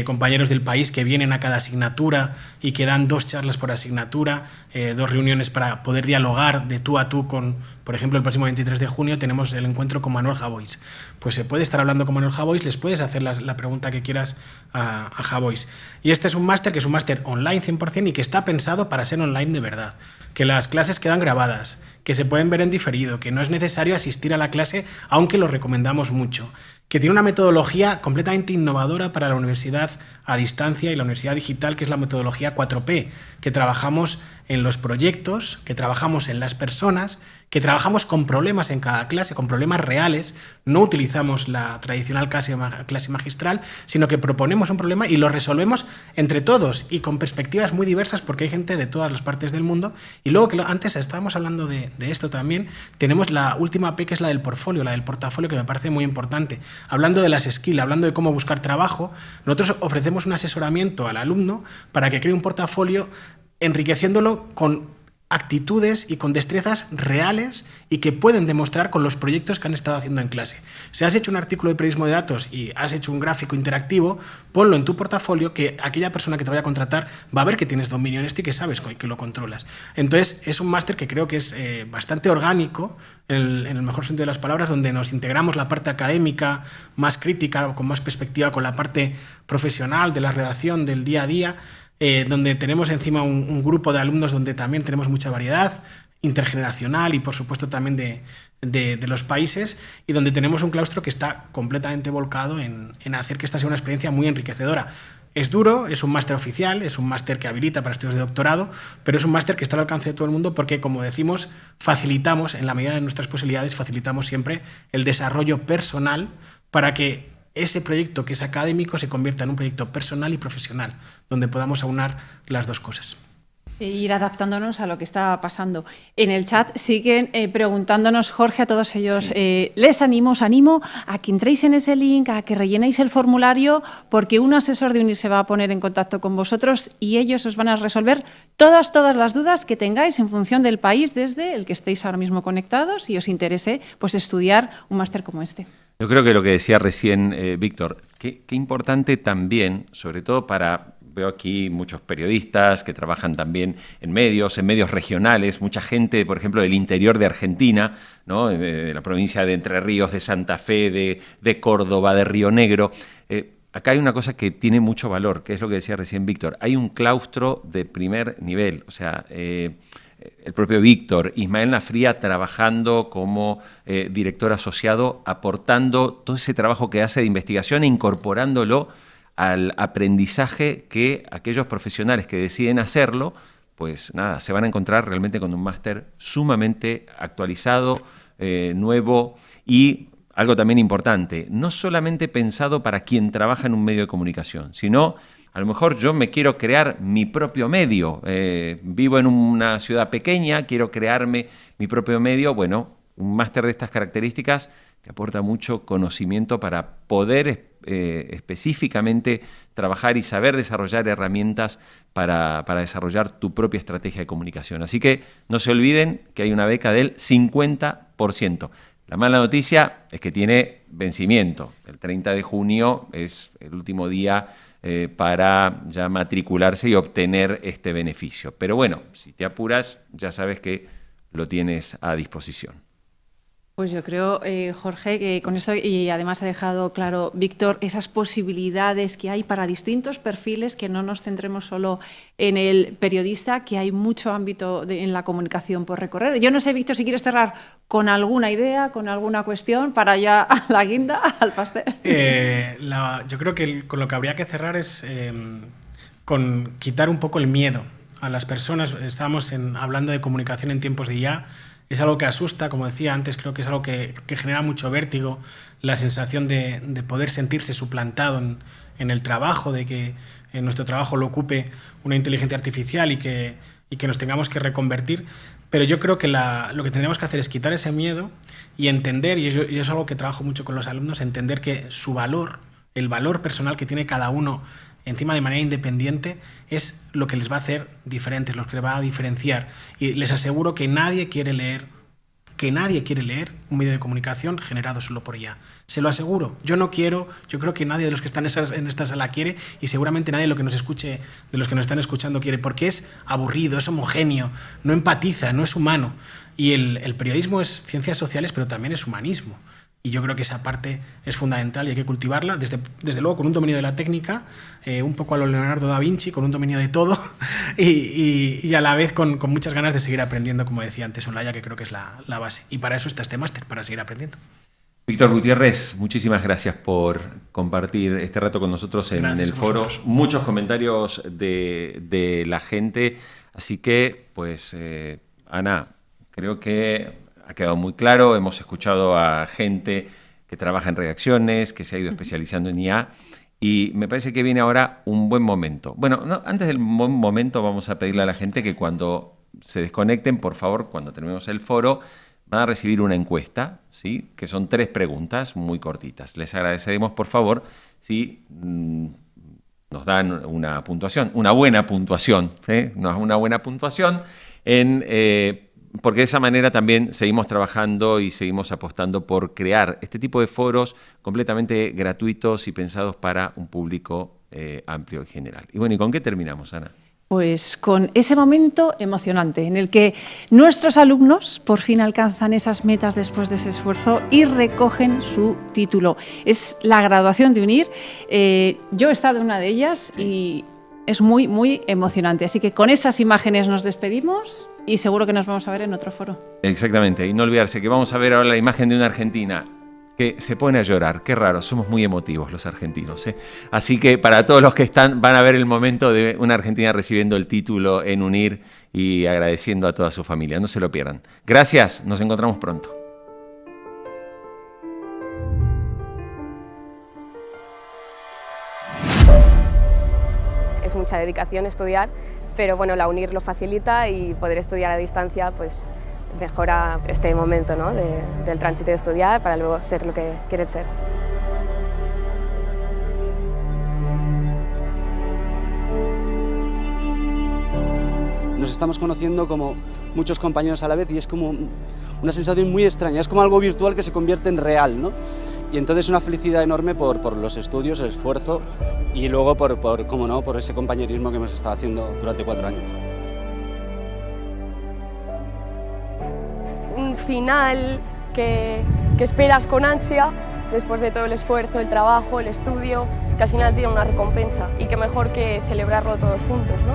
compañeros del país que vienen a cada asignatura y que dan 2 charlas por asignatura, 2 reuniones para poder dialogar de tú a tú con, por ejemplo, el próximo 23 de junio tenemos el encuentro con Manuel Javois. Pues se puede estar hablando con Manuel Javois, les puedes hacer la pregunta que quieras a Javois. Y este es un máster que es un máster online 100% y que está pensado para ser online de verdad, que las clases quedan grabadas, que se pueden ver en diferido, que no es necesario asistir a la clase, aunque lo recomendamos mucho, que tiene una metodología completamente innovadora para la universidad a distancia y la universidad digital, que es la metodología 4P, que trabajamos en los proyectos, que trabajamos en las personas, que trabajamos con problemas en cada clase, con problemas reales. No utilizamos la tradicional clase magistral, sino que proponemos un problema y lo resolvemos entre todos y con perspectivas muy diversas, porque hay gente de todas las partes del mundo. Y luego, que antes estábamos hablando de esto también, tenemos la última P, que es la del portfolio, que me parece muy importante. Hablando de las skills, hablando de cómo buscar trabajo, nosotros ofrecemos un asesoramiento al alumno para que cree un portafolio enriqueciéndolo con actitudes y con destrezas reales y que pueden demostrar con los proyectos que han estado haciendo en clase. Si has hecho un artículo de periodismo de datos y has hecho un gráfico interactivo, ponlo en tu portafolio, que aquella persona que te vaya a contratar va a ver que tienes dominio en esto y que sabes que lo controlas. Entonces, es un máster que creo que es bastante orgánico, en el mejor sentido de las palabras, donde nos integramos la parte académica más crítica, con más perspectiva, con la parte profesional de la redacción, del día a día, donde tenemos encima un grupo de alumnos donde también tenemos mucha variedad intergeneracional y por supuesto también de los países, y donde tenemos un claustro que está completamente volcado en hacer que esta sea una experiencia muy enriquecedora. Es duro, es un máster oficial, es un máster que habilita para estudios de doctorado, pero es un máster que está al alcance de todo el mundo porque, como decimos, facilitamos, en la medida de nuestras posibilidades, facilitamos siempre el desarrollo personal para que ese proyecto que es académico se convierta en un proyecto personal y profesional, donde podamos aunar las dos cosas. E ir adaptándonos a lo que está pasando. En el chat siguen preguntándonos, Jorge, a todos ellos, sí. Les animo, os animo a que entréis en ese link, a que rellenéis el formulario, porque un asesor de UNIR se va a poner en contacto con vosotros y ellos os van a resolver todas las dudas que tengáis en función del país desde el que estéis ahora mismo conectados y os interese pues estudiar un máster como este. Yo creo que lo que decía recién Víctor, qué importante también, sobre todo veo aquí muchos periodistas que trabajan también en medios regionales, mucha gente, por ejemplo, del interior de Argentina, ¿no? De la provincia de Entre Ríos, de Santa Fe, de Córdoba, de Río Negro. Acá hay una cosa que tiene mucho valor, que es lo que decía recién Víctor. Hay un claustro de primer nivel, o sea, el propio Víctor, Ismael Nafría trabajando como director asociado, aportando todo ese trabajo que hace de investigación e incorporándolo al aprendizaje que aquellos profesionales que deciden hacerlo, pues nada, se van a encontrar realmente con un máster sumamente actualizado, nuevo y algo también importante, no solamente pensado para quien trabaja en un medio de comunicación, sino a lo mejor yo me quiero crear mi propio medio, vivo en una ciudad pequeña, quiero crearme mi propio medio, bueno, un máster de estas características te aporta mucho conocimiento para poder específicamente trabajar y saber desarrollar herramientas para desarrollar tu propia estrategia de comunicación. Así que no se olviden que hay una beca del 50%. La mala noticia es que tiene vencimiento. El 30 de junio es el último día para ya matricularse y obtener este beneficio. Pero bueno, si te apuras, ya sabes que lo tienes a disposición. Pues yo creo, Jorge, que con esto, y además ha dejado claro Víctor, esas posibilidades que hay para distintos perfiles, que no nos centremos solo en el periodista, que hay mucho ámbito en la comunicación por recorrer. Yo no sé, Víctor, si quieres cerrar con alguna idea, con alguna cuestión, para ya a la guinda, al pastel. Yo creo que con lo que habría que cerrar es con quitar un poco el miedo a las personas. Estábamos hablando de comunicación en tiempos de IA. Es algo que asusta, como decía antes, creo que es algo que genera mucho vértigo, la sensación de poder sentirse suplantado en el trabajo, de que en nuestro trabajo lo ocupe una inteligencia artificial y que nos tengamos que reconvertir. Pero yo creo que lo que tendríamos que hacer es quitar ese miedo y entender, y eso es algo que trabajo mucho con los alumnos, entender que su valor, el valor personal que tiene cada uno encima de manera independiente, es lo que les va a hacer diferentes, lo que les va a diferenciar. Y les aseguro que nadie quiere leer un medio de comunicación generado solo por IA. Se lo aseguro. Yo creo que nadie de los que están en esta sala quiere, y seguramente nadie de los que nos están escuchando quiere, porque es aburrido, es homogéneo, no empatiza, no es humano. Y el periodismo es ciencias sociales, pero también es humanismo. Y yo creo que esa parte es fundamental y hay que cultivarla, desde luego con un dominio de la técnica, un poco a lo Leonardo da Vinci, con un dominio de todo y a la vez con muchas ganas de seguir aprendiendo, como decía antes Olaya, que creo que es la base. Y para eso está este máster, para seguir aprendiendo. Víctor Gutiérrez, muchísimas gracias por compartir este rato con nosotros en el foro. Muchos comentarios de la gente, así que, pues, Ana, creo que ha quedado muy claro. Hemos escuchado a gente que trabaja en redacciones, que se ha ido especializando en IA, y me parece que viene ahora un buen momento. Bueno, no, antes del buen momento vamos a pedirle a la gente que cuando se desconecten, por favor, cuando terminemos el foro, van a recibir una encuesta, ¿sí? Que son 3 preguntas muy cortitas. Les agradeceremos, por favor, si nos dan una puntuación, una buena puntuación, ¿sí? Una buena puntuación, porque de esa manera también seguimos trabajando y seguimos apostando por crear este tipo de foros completamente gratuitos y pensados para un público amplio y general. Y bueno, ¿y con qué terminamos, Ana? Pues con ese momento emocionante en el que nuestros alumnos por fin alcanzan esas metas después de ese esfuerzo y recogen su título. Es la graduación de UNIR. Yo he estado en una de ellas y es muy, muy emocionante. Así que con esas imágenes nos despedimos y seguro que nos vamos a ver en otro foro. Exactamente. Y no olvidarse que vamos a ver ahora la imagen de una argentina que se pone a llorar. Qué raro, somos muy emotivos los argentinos, ¿eh? Así que para todos los que están, van a ver el momento de una argentina recibiendo el título en UNIR y agradeciendo a toda su familia. No se lo pierdan. Gracias, nos encontramos pronto. Es mucha dedicación estudiar, pero bueno, la UNIR lo facilita y poder estudiar a distancia pues mejora este momento, ¿no? del tránsito de estudiar para luego ser lo que quieres ser. Nos estamos conociendo como muchos compañeros a la vez y es como una sensación muy extraña, es como algo virtual que se convierte en real, ¿no? Y entonces una felicidad enorme por los estudios, el esfuerzo y luego cómo no, por ese compañerismo que hemos estado haciendo durante 4 años. Un final que esperas con ansia después de todo el esfuerzo, el trabajo, el estudio, que al final tiene una recompensa y que mejor que celebrarlo todos juntos, ¿no?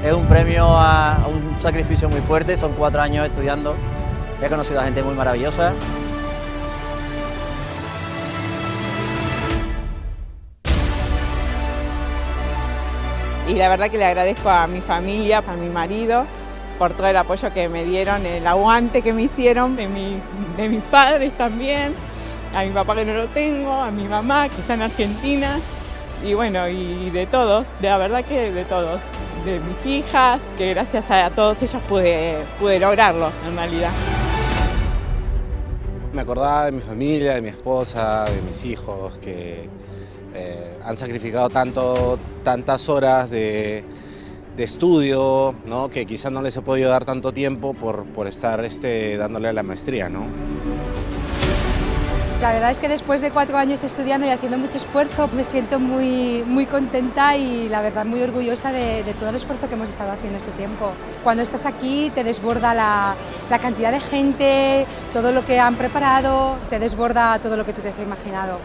Es un premio a un sacrificio muy fuerte, son 4 años estudiando, he conocido a gente muy maravillosa. Y la verdad que le agradezco a mi familia, a mi marido, por todo el apoyo que me dieron, el aguante que me hicieron, de mis padres también, a mi papá que no lo tengo, a mi mamá que está en Argentina, y bueno, y de todos, de la verdad que de todos, de mis hijas, que gracias a todos ellos pude lograrlo en realidad. Me acordaba de mi familia, de mi esposa, de mis hijos, que han sacrificado tantas horas de estudio, ¿no? Que quizás no les he podido dar tanto tiempo por estar dándole a la maestría, ¿no? La verdad es que después de 4 años estudiando y haciendo mucho esfuerzo me siento muy, muy contenta y la verdad muy orgullosa de todo el esfuerzo que hemos estado haciendo este tiempo. Cuando estás aquí te desborda la cantidad de gente, todo lo que han preparado, te desborda todo lo que tú te has imaginado.